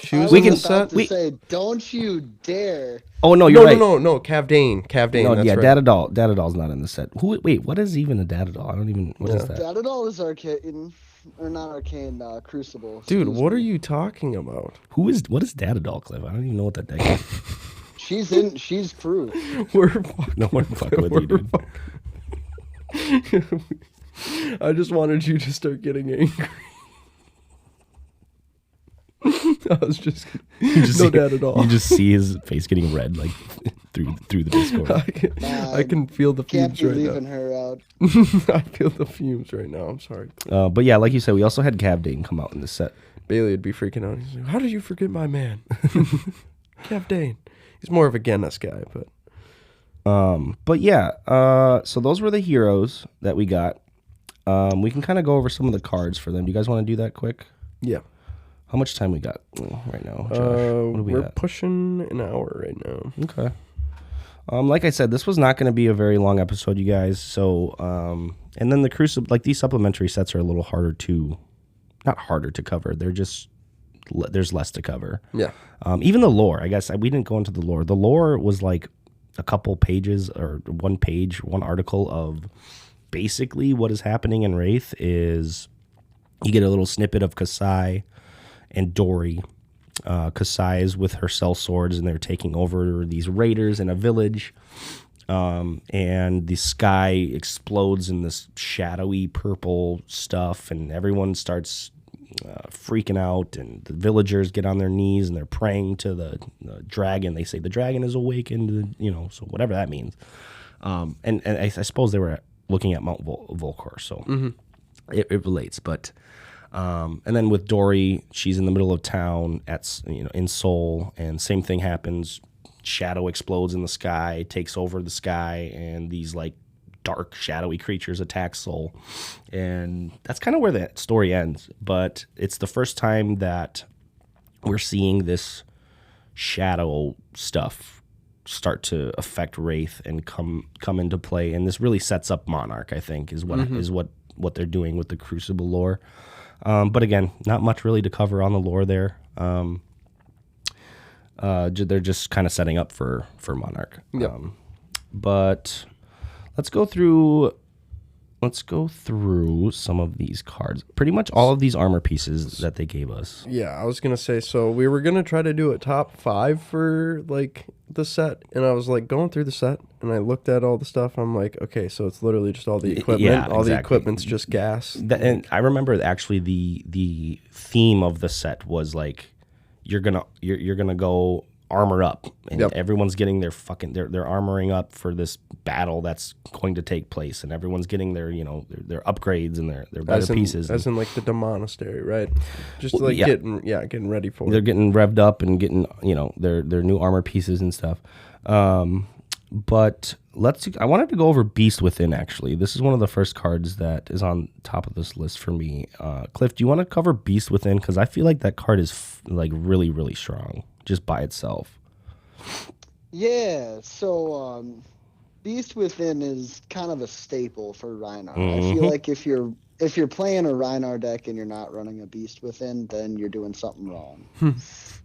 She was about to say, don't you dare. Oh, no, you're right. No. Cavdane. No, that's yeah, right. Datadol's not in the set. Wait, what is even a Datadol? I don't even, what is that? Datadol is arcane, or not arcane, Crucible. Dude, what are you talking about? What is Datadol, Cliff? I don't even know what that deck is. She's crew. We're fucking with you, dude. I just wanted you to start getting angry. I was just no dad at all. You just see his face getting red, like through the Discord. I can feel the fumes right now. Can't be leaving her out. I feel the fumes right now. I'm sorry. But yeah, like you said, we also had Cavdane come out in this set. Bailey would be freaking out. He's like, "How did you forget my man, Cavdane?" He's more of a Genus guy, but. But yeah, so those were the heroes that we got. We can kind of go over some of the cards for them. Do you guys want to do that quick? Yeah. How much time we got right now, Josh? What we're pushing an hour right now. Okay. Like I said, this was not going to be a very long episode, you guys. So, and then the Crucible, like these supplementary sets are a little harder to, not harder to cover. They're just, there's less to cover. Yeah. Even the lore, I guess we didn't go into the lore. The lore was like a couple pages or one page, one article of basically what is happening in Rathe is you get a little snippet of Kasai and Dory. Kasai is with her cell swords and they're taking over these raiders in a village. And the sky explodes in this shadowy purple stuff and everyone starts freaking out and the villagers get on their knees and they're praying to the dragon. They say the dragon is awakened, so whatever that means. And I suppose they were looking at Mount Volcor, so it relates. But and then with Dory, she's in the middle of town in Seoul, and same thing happens. Shadow explodes in the sky, takes over the sky, and these like dark, shadowy creatures attack Seoul. And that's kind of where that story ends. But it's the first time that we're seeing this shadow stuff start to affect Rathe and come into play. And this really sets up Monarch, I think, is what they're doing with the Crucible lore. But again, not much really to cover on the lore there. They're just kind of setting up for Monarch. Yep. But let's go through some of these cards. Pretty much all of these armor pieces that they gave us. Yeah, I was going to say, so we were going to try to do a top 5 for like the set, and I was like going through the set and I looked at all the stuff. I'm like, okay, so it's literally just all the equipment. Yeah, all exactly. The equipment's just gas. And I remember actually the theme of the set was like you're gonna go armor up, and everyone's getting their they're armoring up for this battle that's going to take place, and everyone's getting their their upgrades and their better pieces. As in like the monastery, right? Just like getting ready for it. They're getting revved up and getting their new armor pieces and stuff. But I wanted to go over Beast Within. Actually, this is one of the first cards that is on top of this list for me. Cliff, do you want to cover Beast Within? Because I feel like that card is like really, really strong just by itself. Yeah, so Beast Within is kind of a staple for Rhinar. I feel like if you're playing a Rhinar deck and you're not running a Beast Within, then you're doing something wrong.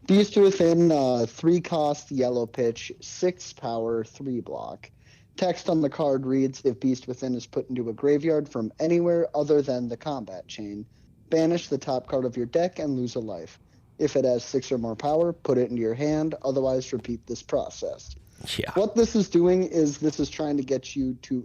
Beast Within, 3 cost, yellow pitch, 6 power, 3 block. Text on the card reads, if Beast Within is put into a graveyard from anywhere other than the combat chain, banish the top card of your deck and lose a life. If it has 6 or more power, put it into your hand, otherwise repeat this process. Yeah. What this is doing is this is trying to get you to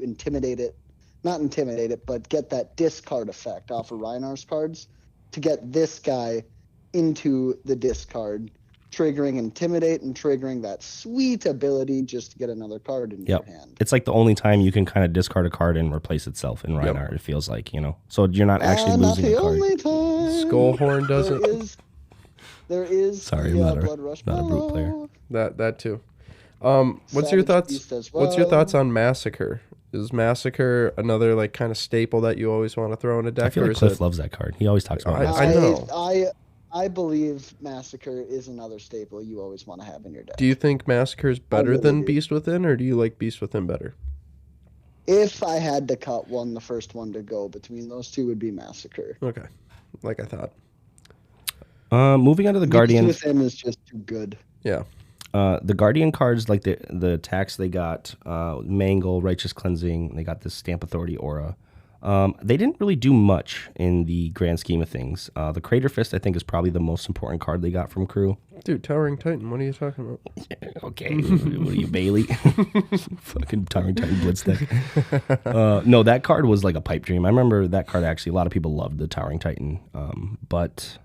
not intimidate it, but get that discard effect off of Rhinar's cards to get this guy into the discard, triggering Intimidate and triggering that sweet ability just to get another card in your hand. It's like the only time you can kind of discard a card and replace itself in Rhinar, it feels like, So you're not actually losing a card. Not the only time. Skullhorn does it. There is Sorry, I'm not a brute player. That too. What's your thoughts? What's your thoughts on Massacre? Is Massacre another like kind of staple that you always want to throw in a deck? I feel like Cliff loves that card. He always talks about Massacre. I know. I believe Massacre is another staple you always want to have in your deck. Do you think Massacre is better than Beast Within, or do you like Beast Within better? If I had to cut one, the first one to go between those two would be Massacre. Okay, like I thought. Moving on to the Guardian. With him is just too good. Yeah. The Guardian cards, like the attacks they got, Mangle, Righteous Cleansing, they got this Stamp Authority Aura. They didn't really do much in the grand scheme of things. The Crater Fist, I think, is probably the most important card they got from Crew. Dude, Towering Titan, what are you talking about? Okay, what are you, Bailey? Fucking Towering Titan Blitz deck. No, that card was like a pipe dream. I remember that card, actually. A lot of people loved the Towering Titan, but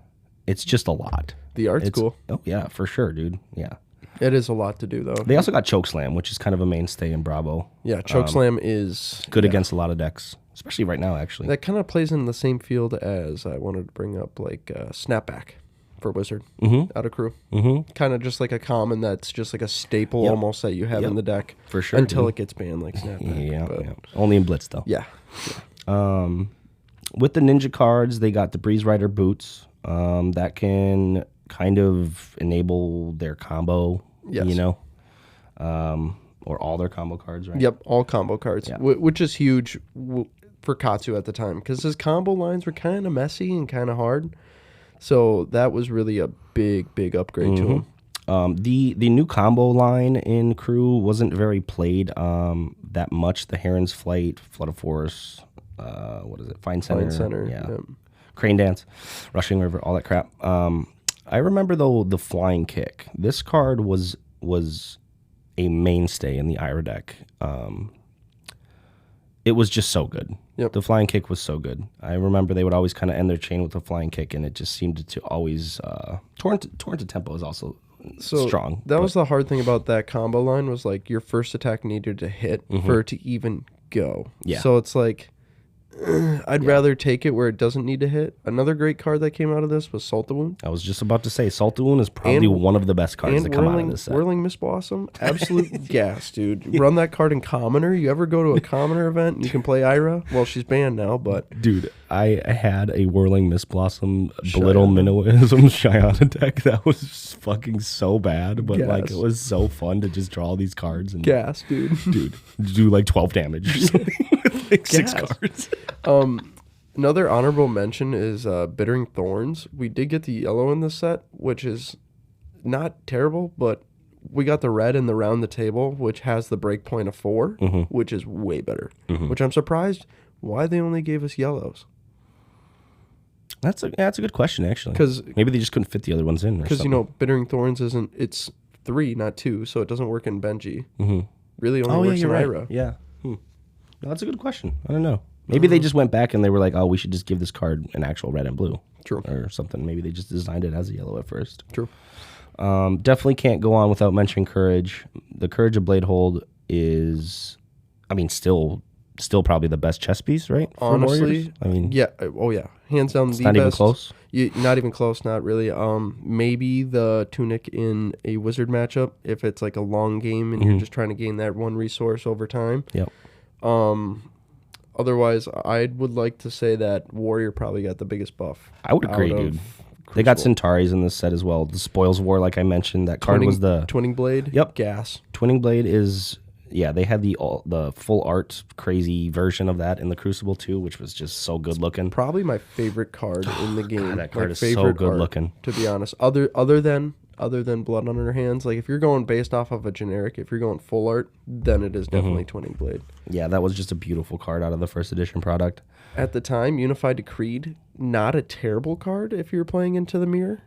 it's just a lot. The art's cool. Oh, yeah, for sure, dude. Yeah. It is a lot to do, though. They also got Chokeslam, which is kind of a mainstay in Bravo. Yeah, Chokeslam is... good against a lot of decks, especially right now, actually. That kind of plays in the same field as I wanted to bring up, like, Snapback for Wizard out of Crew. Kind of just like a common that's just like a staple almost that you have in the deck. For sure. Until it gets banned, like Snapback. Yeah. Only in Blitz, though. Yeah. With the Ninja cards, they got the Breeze Rider Boots. That can kind of enable their combo, you know? Or all their combo cards, right? Yep, all combo cards, which is huge for Katsu at the time because his combo lines were kind of messy and kind of hard. So that was really a big upgrade to him. The new combo line in Crew wasn't very played that much. The Heron's Flight, Flood of Force, what is it? Fine Center. Yeah. Crane Dance, Rushing River, all that crap. I remember, though, the Flying Kick. This card was a mainstay in the Ira deck. It was just so good. Yep. The Flying Kick was so good. I remember they would always kind of end their chain with the Flying Kick, and it just seemed to always... Torrent to Tempo is also strong. That was the hard thing about that combo line was, like, your first attack needed to hit for it to even go. Yeah. So it's like... I'd rather take it where it doesn't need to hit. Another great card that came out of this was Salt the Wound. I was just about to say, Salt the Wound is probably one of the best cards to come out of this set. Whirling Mist Blossom, absolute gas, dude. Run that card in Commoner. You ever go to a Commoner event and you can play Ira? Well, she's banned now, but... Dude, I had a Whirling Mist Blossom Belittle Minnowism Shyana deck that was fucking so bad, but like it was so fun to just draw these cards. And gas, dude. Dude, do like 12 damage or something with like 6 cards. Another honorable mention is Bittering Thorns. We did get the yellow in this set, which is not terrible, but we got the red in the Round the Table, which has the breakpoint of 4, which is way better. Which I'm surprised why they only gave us yellows. That's a good question, actually. Because maybe they just couldn't fit the other ones in. Because Bittering Thorns it's 3, not 2, so it doesn't work in Benji. Really only works in Ira. Yeah. No, that's a good question. I don't know. Maybe they just went back and they were like, oh, we should just give this card an actual red and blue. True. Or something. Maybe they just designed it as a yellow at first. True. Definitely can't go on without mentioning Courage. The Courage of Bladehold is, I mean, still probably the best chess piece, right? Honestly. Warriors? I mean. Yeah. Oh, yeah. Hands down it's the not best. Even close? Not even close, not really. Maybe the Tunic in a Wizard matchup, if it's like a long game and you're just trying to gain that one resource over time. Yep. Otherwise, I would like to say that Warrior probably got the biggest buff. I would agree, dude. They got Centauri's in this set as well. The Spoils of War, like I mentioned, that card was the... Twinning Blade? Yep. Gas. Twinning Blade is... Yeah, they had the full art crazy version of that in the Crucible too, which was just so good looking. Probably my favorite card in the game. God, that card is so good looking. To be honest, other than Blood on Her Hands, like if you're going based off of a generic, if you're going full art, then it is definitely Twinning Blade. Yeah, that was just a beautiful card out of the first edition product. At the time, Unified Decreed, not a terrible card if you're playing Into the Mirror.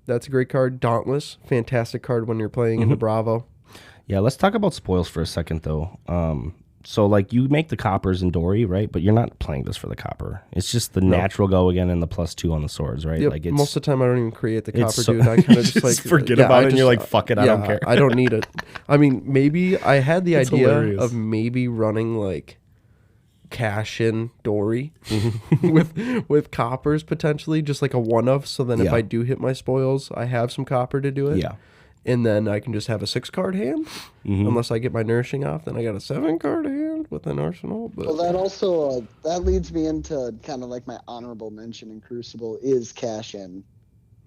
That's a great card. Dauntless, fantastic card when you're playing into Bravo. Yeah, let's talk about spoils for a second, though. So, like, you make the coppers in Dory, right? But you're not playing this for the copper. It's just the natural go again and the +2 on the swords, right? Yep. Like most of the time, I don't even create the copper, dude. I kind of just like forget about it, and you're like, fuck it, I don't care. I don't need it. I mean, maybe I had the idea hilarious. of maybe running like cash in Dory with coppers potentially, just like a one-of. So then if I do hit my spoils, I have some copper to do it. Yeah. And then I can just have a 6-card hand. Unless I get my nourishing off, then I got a 7-card hand with an arsenal. But... Well, that also that leads me into kind of like my honorable mention in Crucible is cash in.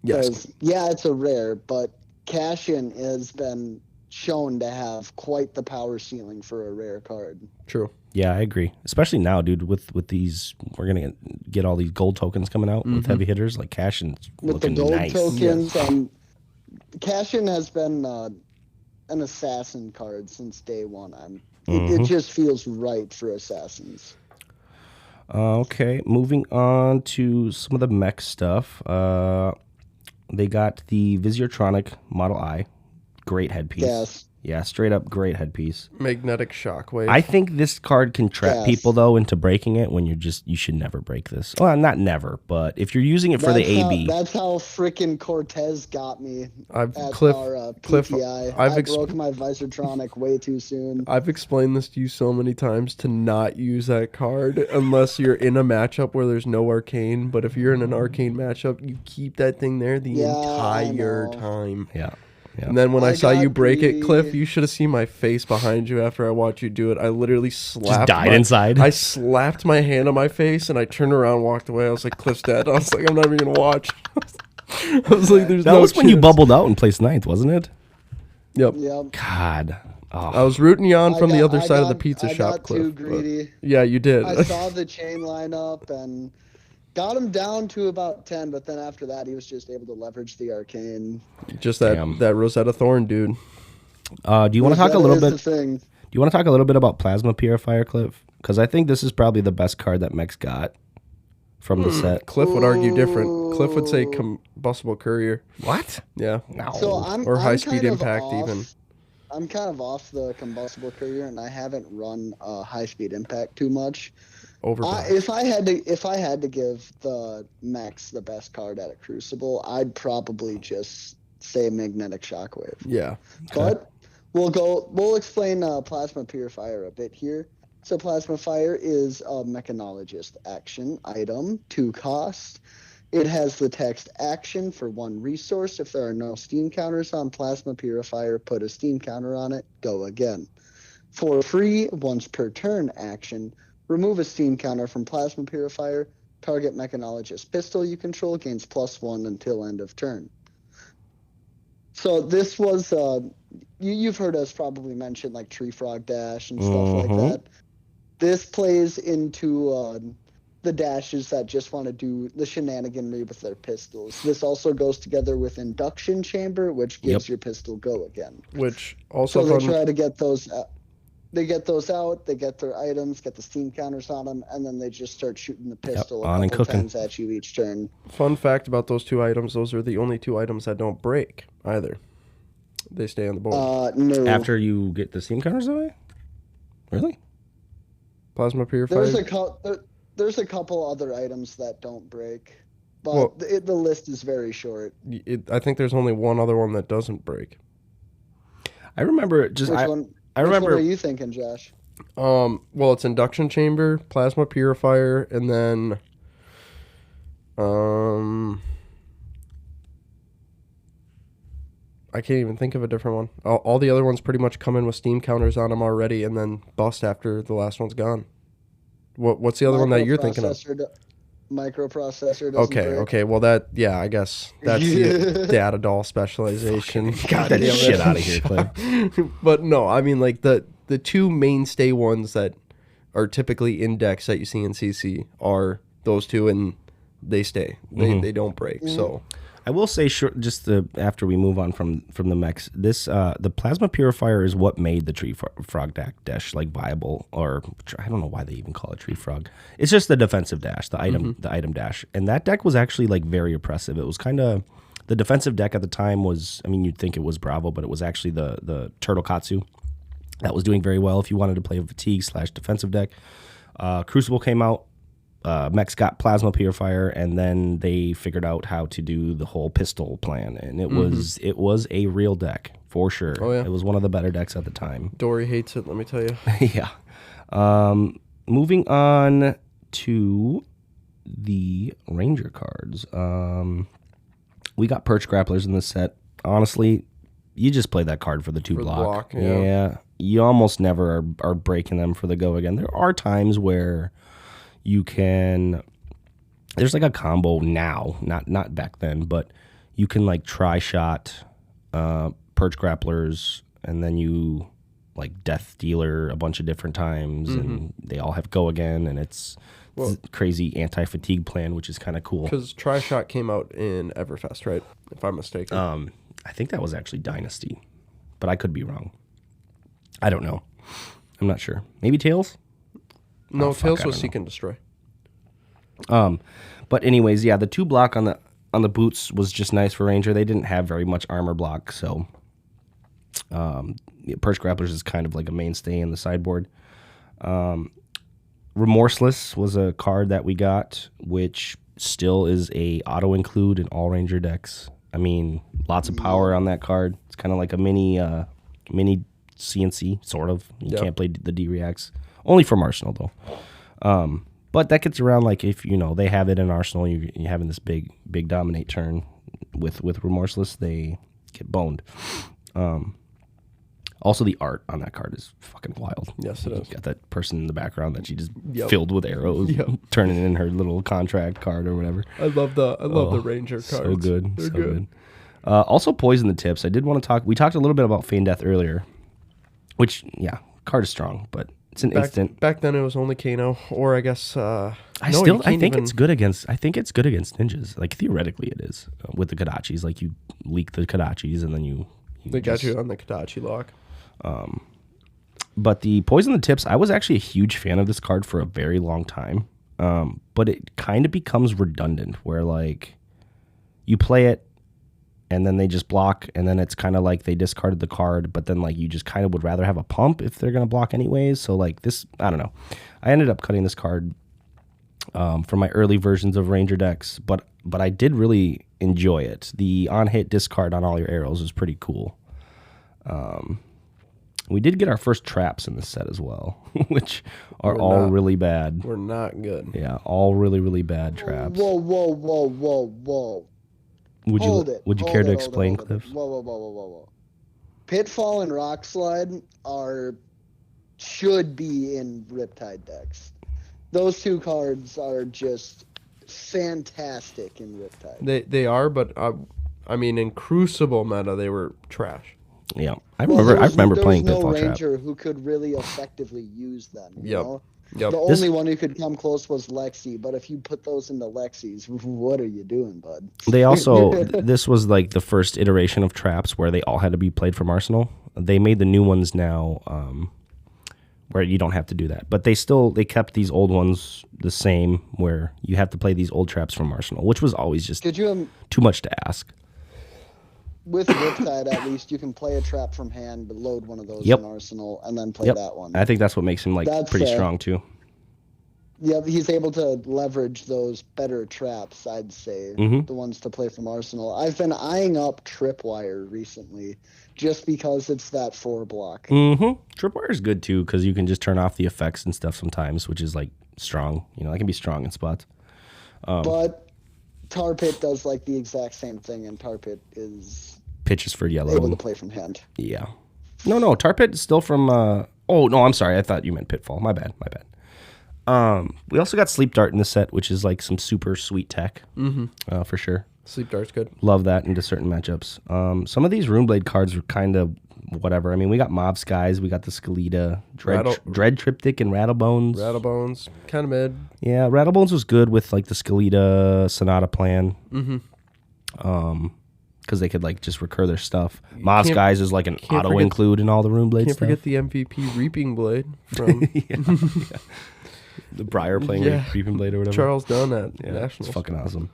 Yes. Yeah, it's a rare, but cash in has been shown to have quite the power ceiling for a rare card. True. Yeah, I agree. Especially now, dude, with these, we're gonna get all these gold tokens coming out with heavy hitters like Cashin's With the looking gold nice. tokens, and Cashin has been an assassin card since day one. It just feels right for assassins. Okay, moving on to some of the mech stuff. They got the Visiortronic Model I. Great headpiece. Yes. Yeah, straight up great headpiece. Magnetic shockwave. I think this card can trap Yes. people, though, into breaking it when you should never break this. Well, not never, but if you're using it for the AB. That's how freaking Cortez got me at Cliff, our PTI. I've broke my Visortronic way too soon. I've explained this to you so many times to not use that card unless you're in a matchup where there's no arcane. But if you're in an arcane matchup, you keep that thing there the entire time. Yeah. And then when I saw you break it, got Cliff, you should have seen my face behind you after I watched you do it. I literally slapped. Just died inside. I slapped my hand on my face and I turned around and walked away. I was like, Cliff's dead. I was like, I'm not even going to watch. I was like, there's That no was when you chance. bubbled out and placed ninth, wasn't it? Yep. God. Oh. I was rooting you on from the other side of the pizza I shop, got Cliff. too but- greedy. Yeah, you did. I saw the chain line up and got him down to about 10, but then after that, he was just able to leverage the arcane. Just that Rosetta Thorn, dude. Do you want to talk a little That bit? is the thing. Do you want to talk a little bit about Plasma Purifier, Cliff? Because I think this is probably the best card that Mech's got from the set. Cliff would argue different. Cliff would say combustible courier. What? Yeah. No. So I'm Or I'm high-speed kind of impact off- even. I'm kind of off the combustible courier, and I haven't run high speed impact too much. Overdrive. If I had to give the Max the best card at a Crucible, I'd probably just say Magnetic Shockwave. Yeah. But we'll explain Plasma Purifier a bit here. So Plasma Fire is a Mechanologist action item, 2 cost. It has the text action for 1 resource. If there are no steam counters on Plasma Purifier, put a steam counter on it, go again. For free, once per turn action, remove a steam counter from Plasma Purifier. Target Mechanologist pistol you control gains +1 until end of turn. So this was, you've heard us probably mention like Tree Frog Dash and stuff like that. This plays into the dashes that just want to do the shenaniganry with their pistols. This also goes together with Induction Chamber, which gives your pistol go again. Which also So they try to get those. They get those out. They get their items, get the steam counters on them, and then they just start shooting the pistol on a and couple cooking. times at you each turn. Fun fact about those 2 items, those are the only 2 items that don't break either. They stay on the board. No. After you get the steam counters away? Really? Plasma Purifier. There's a couple other items that don't break, but Well- the list is very short. I think there's only one other one that doesn't break. I remember just Which I one remember are you thinking, Josh? Well, it's Induction Chamber, Plasma Purifier, and then I can't even think of a different one. All the other ones pretty much come in with steam counters on them already and then bust after the last one's gone. What's the other one that you're thinking of? Microprocessor doesn't break. Okay. Well, I guess that's the data doll specialization. got that shit out of here, Cliff. But no, I mean like the 2 mainstay ones that are typically index that you see in CC are those 2, and they stay. They don't break. So I will say, after we move on from the mechs, this the Plasma Purifier is what made the Tree Frog dash like viable, or I don't know why they even call it Tree Frog. It's just the defensive dash, the item dash, and that deck was actually like very oppressive. It was kind of the defensive deck at the time was, I mean, you'd think it was Bravo, but it was actually the Turtle Katsu that was doing very well if you wanted to play a fatigue / defensive deck. Crucible came out. Mechs got Plasma Purifier, and then they figured out how to do the whole pistol plan, and it was a real deck for sure. Oh, yeah. It was one of the better decks at the time. Dory hates it, let me tell you. Yeah. Moving on to the Ranger cards. We got Perch Grapplers in this set. Honestly, you just play that card for the 2 For the block. block, yeah. You almost never are breaking them for the go again. There are times where you can, there's like a combo now, not back then, but you can like try shot Perch Grapplers and then you like Death Dealer a bunch of different times, and they all have Go Again, and it's crazy anti-fatigue plan, which is kind of cool. Because Tri-Shot came out in Everfest, right? If I'm mistaken. I think that was actually Dynasty, but I could be wrong. I don't know. I'm not sure. Maybe Tails? No, Tails was Seek and Destroy. But anyways, yeah, the 2 block on the boots was just nice for Ranger. They didn't have very much armor block, so Perch Grapplers is kind of like a mainstay in the sideboard. Remorseless was a card that we got, which still is a auto include in all Ranger decks. I mean, lots of power on that card. It's kind of like a mini CNC, sort of. You can't play the D-Reacts. Only from Arsenal, though. But that gets around, like, if, they have it in Arsenal, you're having this big dominate turn with Remorseless, they get boned. Also, the art on that card is fucking wild. Yes, it is. Got that person in the background that she just filled with arrows, turning in her little contract card or whatever. I love the Ranger cards. So good. They're good. Also, Poison the Tips. I did want to talk. We talked a little bit about Feign Death earlier, which, card is strong, but it's an instant. Back then, it was only Kano, or I guess. I think it's good against ninjas. Like, theoretically, it is with the Kodachis. Like, you leak the Kodachis, and then they got you on the Kodachi lock. But the Poison the Tips, I was actually a huge fan of this card for a very long time. But it kind of becomes redundant, where like you play it, and then they just block, and then it's kind of like they discarded the card, but then like you just kind of would rather have a pump if they're gonna block anyways. So like this, I don't know. I ended up cutting this card for my early versions of Ranger decks, but I did really enjoy it. The on-hit discard on all your arrows was pretty cool. We did get our first traps in this set as well, which are all really bad. We're not good. Yeah, all really, really bad traps. Whoa. Would you care to explain, Cliff? Whoa. Pitfall and Rock Slide should be in Riptide decks. Those 2 cards are just fantastic in Riptide. They are, but I mean, in Crucible meta, they were trash. Yeah, I remember playing Pitfall Trap. There was no Ranger Trap. who could really effectively use them. You know? Yep. The only one who could come close was Lexi, but if you put those into Lexis, what are you doing, bud? They also, this was like the first iteration of traps where they all had to be played from Arsenal. They made the new ones now where you don't have to do that. But they kept these old ones the same, where you have to play these old traps from Arsenal, which was always just too much to ask. With Riptide, at least, you can play a trap from hand, but load one of those in Arsenal, and then play that one. I think that's what makes him pretty strong, too. Yeah, he's able to leverage those better traps, I'd say, the ones to play from Arsenal. I've been eyeing up Tripwire recently, just because it's that 4 block. Tripwire's good, too, because you can just turn off the effects and stuff sometimes, which is, like, strong. That can be strong in spots. But Tar Pit does, like, the exact same thing, and Tar Pit is pitches for yellow. Able to play from hand. Yeah. No, Tar Pit is still from... oh, no, I'm sorry. I thought you meant Pitfall. My bad. We also got Sleep Dart in the set, which is like some super sweet tech, for sure. Sleep Dart's good. Love that into certain matchups. Some of these Runeblade cards are kind of whatever. I mean, we got Mob Skies, we got the Skeleta, Dread Triptych, and Rattlebones. Rattlebones, kind of mid. Yeah, Rattlebones was good with like the Skeleta Sonata plan. Because they could like just recur their stuff. Mob Skies is like an auto include in all the Runeblade stuff. Can't forget the MVP Reaping Blade from the Briar playing Reaping Blade or whatever. Charles Dunn at Nationals. It's fucking awesome.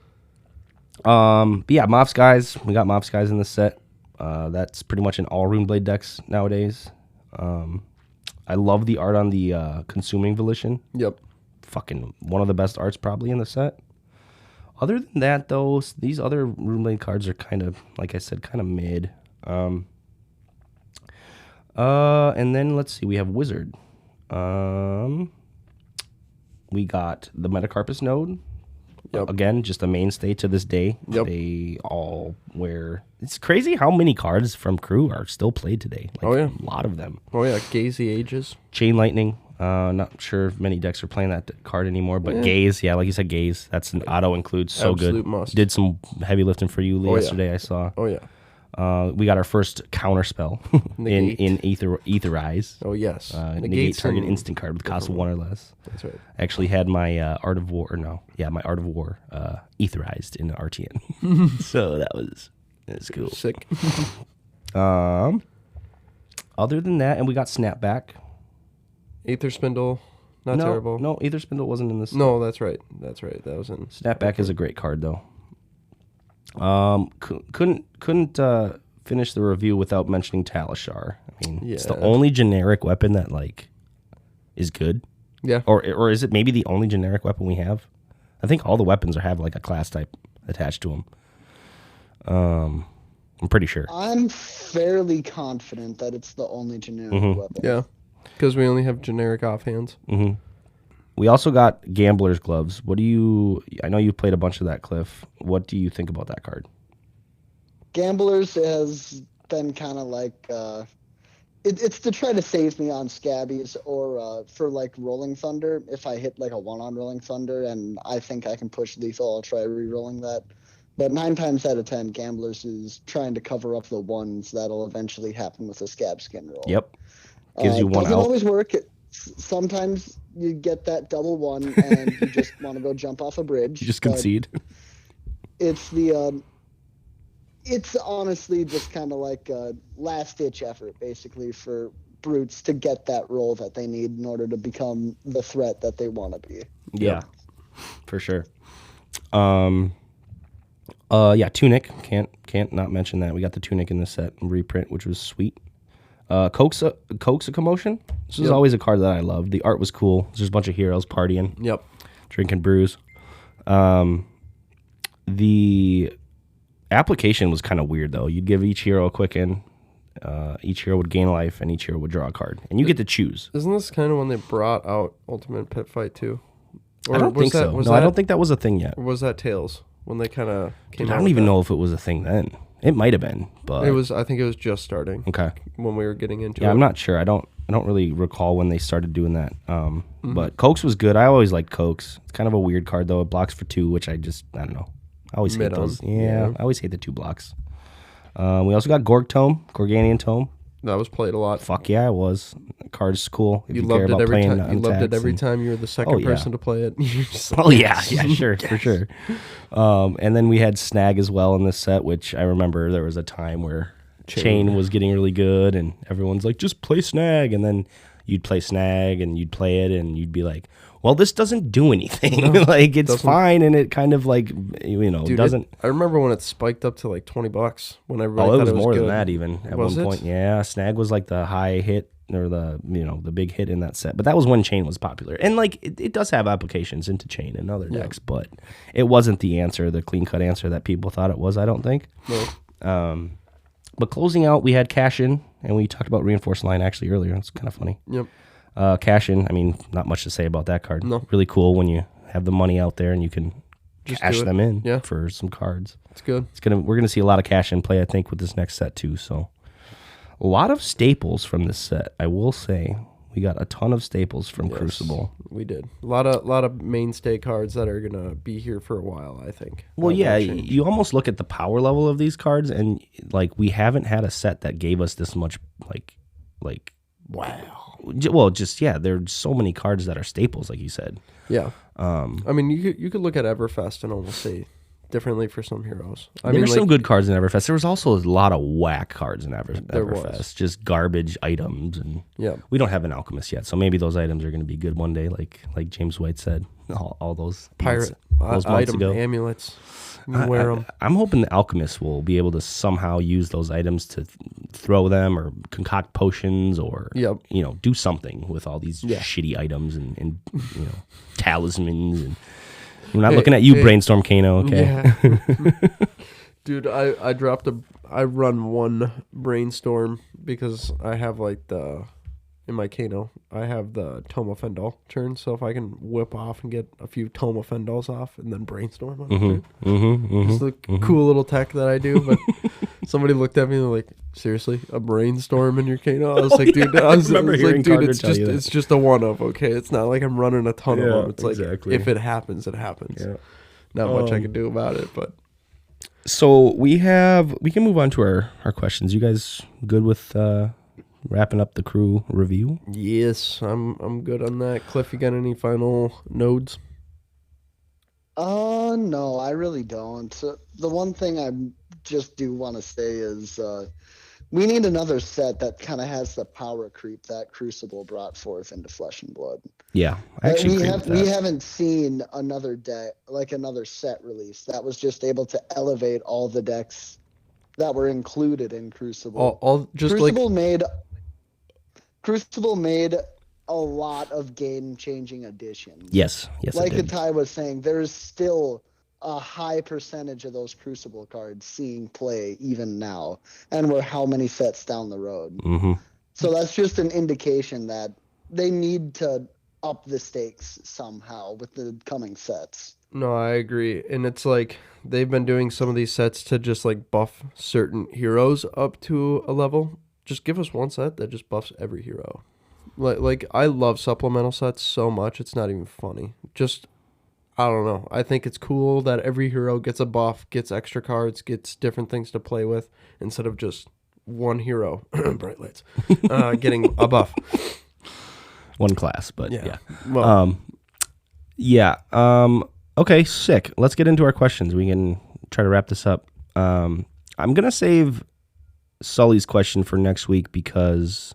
But yeah, Mob Skies. We got Mob Skies in this set. That's pretty much in all Runeblade decks nowadays. I love the art on the Consuming Volition. Yep. Fucking one of the best arts probably in the set. Other than that, though, these other Runeblade cards are kind of, like I said, kind of mid. And then, let's see, we have Wizard. We got the Metacarpus node. Yep. Again, just a mainstay to this day. Yep. They all wear... It's crazy how many cards from Crew are still played today. Like, a lot of them. Oh, yeah, Gaze the Ages. Chain Lightning. Not sure if many decks are playing that card anymore, but Gaze, like you said, Gaze. That's an auto include, so Absolute good. Must. Did some heavy lifting for you yesterday, I saw. Oh, yeah. We got our first counter spell in Etherize. Oh, yes. Negate target instant card with cost of 1 or less. That's right. Actually had my Art of War, my Art of War Etherized in RTN. So that's cool. Sick. Other than that, and we got Snapback. Aether Spindle, not terrible. No, Aether Spindle wasn't in this. No, that's right. That was in. Snapback is a great card, though. Couldn't finish the review without mentioning Talishar. I mean, it's the only generic weapon that is good. Yeah. Or is it maybe the only generic weapon we have? I think all the weapons have like a class type attached to them. I'm pretty sure. I'm fairly confident that it's the only generic weapon. Yeah, because we only have generic offhands. Mm-hmm. We also got Gambler's Gloves. I know you've played a bunch of that, Cliff. What do you think about that card? Gamblers has been kind of like, it's to try to save me on Scabbies or for like Rolling Thunder. If I hit like a 1 on Rolling Thunder and I think I can push lethal, I'll try re-rolling that. But 9 times out of 10, Gamblers is trying to cover up the ones that'll eventually happen with a Scab Skin roll. Yep. Gives you one doesn't out. always work. Sometimes you get that double 1 and you just want to go jump off a bridge. You just concede. It's honestly just kind of like a last-ditch effort, basically, for brutes to get that roll that they need in order to become the threat that they want to be. Yeah, for sure. Tunic. Can't not mention that. We got the Tunic in the set reprint, which was sweet. Coax a Commotion. This is always a card that I loved. The art was cool. There's just a bunch of heroes partying. Yep. Drinking brews. The application was kind of weird, though. You'd give each hero a quicken. Each hero would gain life, and each hero would draw a card. And you get to choose. Isn't this kind of when they brought out Ultimate Pit Fight, too? I don't think so. I don't think that was a thing yet. Or was that Tails? When they kind of came out. I don't even know if it was a thing then. It might have been, but it was. I think it was just starting. Okay. When we were getting into it. Yeah, I'm not sure. I don't really recall when they started doing that. But Coax was good. I always liked Coax. It's kind of a weird card though. It blocks for 2, which I don't know. I always hate those. Yeah, I always hate the 2 blocks. We also got Gorganian Tome. That was played a lot. Fuck yeah, it was. The card's cool. You loved it every time. You loved it every time you were the second person to play it. Sure, for sure. And then we had Snag as well in this set, which I remember there was a time where Chain was getting really good, and everyone's like, just play Snag, and then you'd play Snag, and you'd play it, and you'd be like, well, this doesn't do anything. No, it's fine, and it kind of Dude, doesn't. I remember when it spiked up to like $20 when everybody thought it was more good. than that even at one point. Yeah, Snag was like the high hit or the big hit in that set. But that was when Chain was popular, and it does have applications into Chain and other decks, but it wasn't the clean cut answer that people thought it was. I don't think. No. But closing out, we had Cash In, and we talked about Reinforced Line actually earlier. It's kind of funny. Yep. Cash In, I mean, not much to say about that card. No. Really cool when you have the money out there and you can just cash them in for some cards. It's good. We're gonna see a lot of Cash In play, I think, with this next set too. So a lot of staples from this set, I will say. We got a ton of staples from Crucible. We did. A lot of mainstay cards that are gonna be here for a while, I think. Well, yeah, you almost look at the power level of these cards, and we haven't had a set that gave us this much wow. Well, there's so many cards that are staples, like you said. Yeah. I mean, you could look at Everfest and almost say differently for some heroes. There's some good cards in Everfest. There was also a lot of whack cards in Everfest. Just garbage items, and we don't have an Alchemist yet, so maybe those items are going to be good one day, like James White said. All those pirate months ago. Amulets. Wear them. I'm hoping the Alchemist will be able to somehow use those items to throw them or concoct potions or do something with all these shitty items and talismans. And we're not looking at you, Brainstorm Kano. Okay. Yeah. Dude, I run one Brainstorm because I have in my Kano, I have the Toma Fendal turn, so if I can whip off and get a few Toma Fendals off and then Brainstorm on it, it's a cool little tech that I do, but somebody looked at me and they're like, seriously, a Brainstorm in your Kano? I was like, dude, it's just a one-of, okay? It's not like I'm running a ton of them. It's like, if it happens, it happens. Yeah. Not much I can do about it, but... So we can move on to our questions. You guys good with wrapping up the crew review? Yes, I'm good on that. Cliff, you got any final nodes? No, I really don't. The one thing I just do want to say is we need another set that kind of has the power creep that Crucible brought forth into Flesh and Blood. Yeah, I actually agree with that. We haven't seen another deck, like another set release that was just able to elevate all the decks that were included in Crucible. All just Crucible made a lot of game-changing additions. Yes, like Atai was saying, there's still a high percentage of those Crucible cards seeing play even now, and we're how many sets down the road. Mm-hmm. So that's just an indication that they need to up the stakes somehow with the coming sets. No, I agree. And it's like they've been doing some of these sets to just like buff certain heroes up to a level. Just give us one set that just buffs every hero. Like I love supplemental sets so much, it's not even funny. Just, I don't know. I think it's cool that every hero gets a buff, gets extra cards, gets different things to play with, instead of just one hero, bright lights, getting a buff. One class, but yeah. Well, Okay, sick. Let's get into our questions. We can try to wrap this up. I'm going to save Sully's question for next week because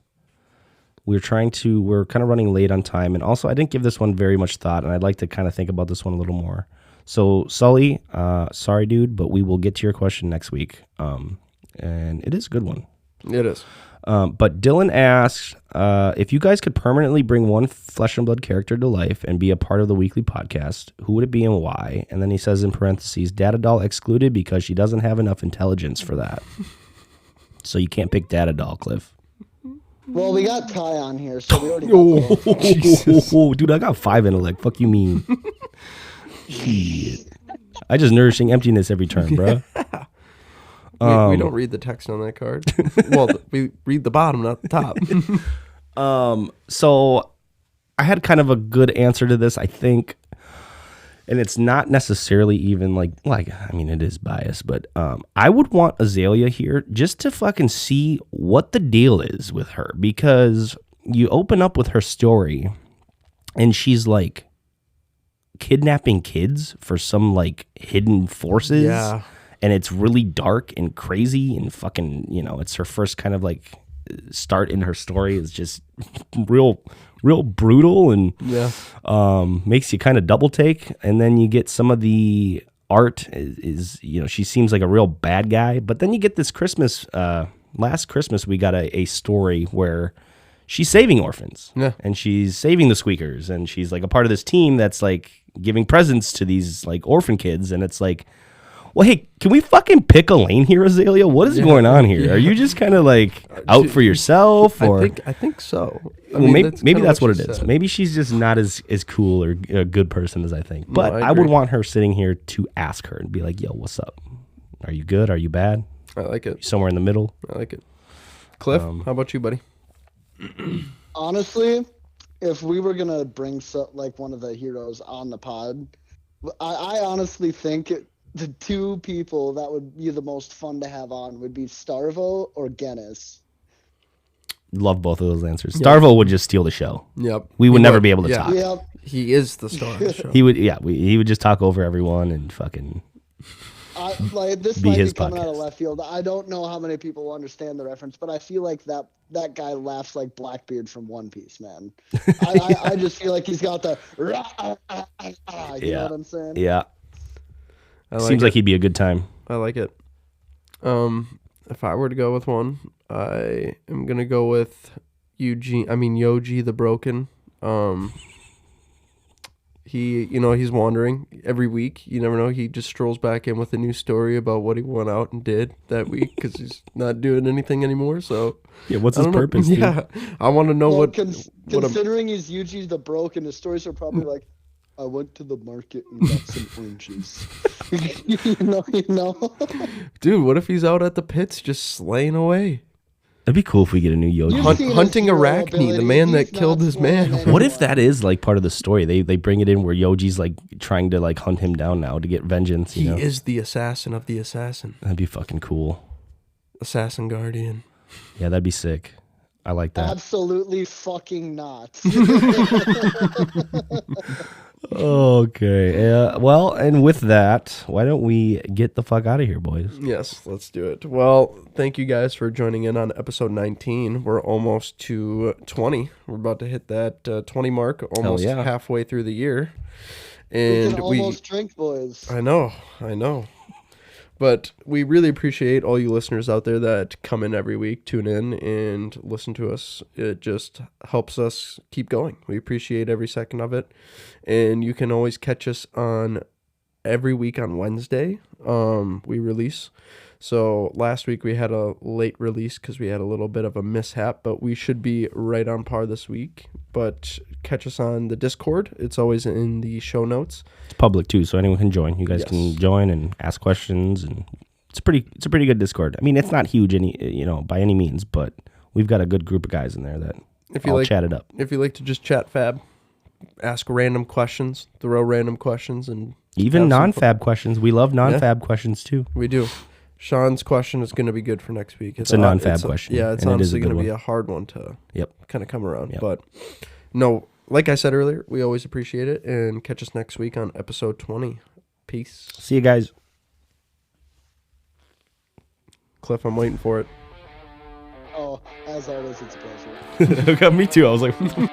we're kind of running late on time. And also, I didn't give this one very much thought, and I'd like to kind of think about this one a little more. So, Sully, sorry, dude, but we will get to your question next week. And it is a good one. it is. But Dylan asks, if you guys could permanently bring one Flesh and Blood character to life and be a part of the weekly podcast, who would it be and why? And then he says in parentheses, Data Doll excluded because she doesn't have enough intelligence for that. So you can't pick Data Doll, Cliff. Well, we got Ty on here, so we already got Dude, I got 5 intellect. Fuck you mean? Shit. I just nourishing emptiness every turn, bro. We don't read the text on that card. Well, we read the bottom, not the top. So I had kind of a good answer to this, I think. And it's not necessarily even it is biased, but I would want Azalea here just to fucking see what the deal is with her, because you open up with her story and she's like kidnapping kids for some like hidden forces. Yeah. And it's really dark and crazy and fucking, it's her first kind of like start in her story is just real brutal and makes you kind of double take. And then you get some of the art is she seems like a real bad guy. But then you get this Christmas, last Christmas, we got a story where she's saving orphans and she's saving the squeakers. And she's like a part of this team that's like giving presents to these like orphan kids. And it's like, well, hey, can we fucking pick a lane here, Azalea? What is going on here? Are you just kind of like out for yourself? Or I think so. Maybe that's what it is. Maybe she's just not as cool or a good person as I think. But I would want her sitting here to ask her and be like, yo, what's up? Are you good? Are you bad? I like it. Somewhere in the middle? I like it. Cliff, how about you, buddy? Honestly, if we were going to bring one of the heroes on the pod, I honestly think the two people that would be the most fun to have on would be Starvo or Genis. Love both of those answers. Yep. Starvo would just steal the show. Yep. We would never be able to talk. Yep. He is the star of the show. He would, he would just talk over everyone and fucking this be might his be coming podcast. out of left field. I don't know how many people will understand the reference, but I feel like that guy laughs like Blackbeard from One Piece, man. I just feel like he's got the you know what I'm saying? Yeah. Seems like he'd be a good time. I like it. If I were to go with one, I am gonna go with Yoji the Broken. He's wandering every week. You never know. He just strolls back in with a new story about what he went out and did that week because he's not doing anything anymore. So what's his purpose? Dude? Yeah, I want to know considering he's Yuji the Broken, his stories are probably like, I went to the market and got some oranges. you know. Dude, what if he's out at the pits just slaying away? That'd be cool if we get a new Yoji. You've seen his Hunting hero Arachne, the man abilities, that killed not his man. slaying What if anyone. that is like part of the story? They bring it in where Yoji's like trying to like hunt him down now to get vengeance. He You know? is the assassin of the assassin. That'd be fucking cool. Assassin guardian. Yeah, that'd be sick. I like that. Absolutely fucking not. Okay. Well, and with that, why don't we get the fuck out of here, boys? Yes, let's do it. Well, thank you guys for joining in on episode 19. We're almost to 20. We're about to hit that 20 mark, almost yeah. halfway through the year. We And can almost drink, boys. I know. But we really appreciate all you listeners out there that come in every week, tune in, and listen to us. It just helps us keep going. We appreciate every second of it. And you can always catch us on every week on Wednesday. We release. So last week we had a late release because we had a little bit of a mishap, but we should be right on par this week. But catch us on the Discord. It's always in the show notes. It's public too, so anyone can join. You guys Yes. can join and ask questions, and it's a pretty good Discord. I mean, it's not huge by any means, but we've got a good group of guys in there that all chat it up. If you like to just chat fab, ask random questions, throw random questions, and Even have some non-fab questions. We love non-fab questions too. We do. Sean's question is going to be good for next week. It's a non-fab question, Yeah, it's and it is a honestly good going to be one. a hard one to kind of come around. Yep. But no, like I said earlier, we always appreciate it. And catch us next week on episode 20. Peace. See you guys. Cliff, I'm waiting for it. Oh, as always, it's a pleasure. Me too. I was like...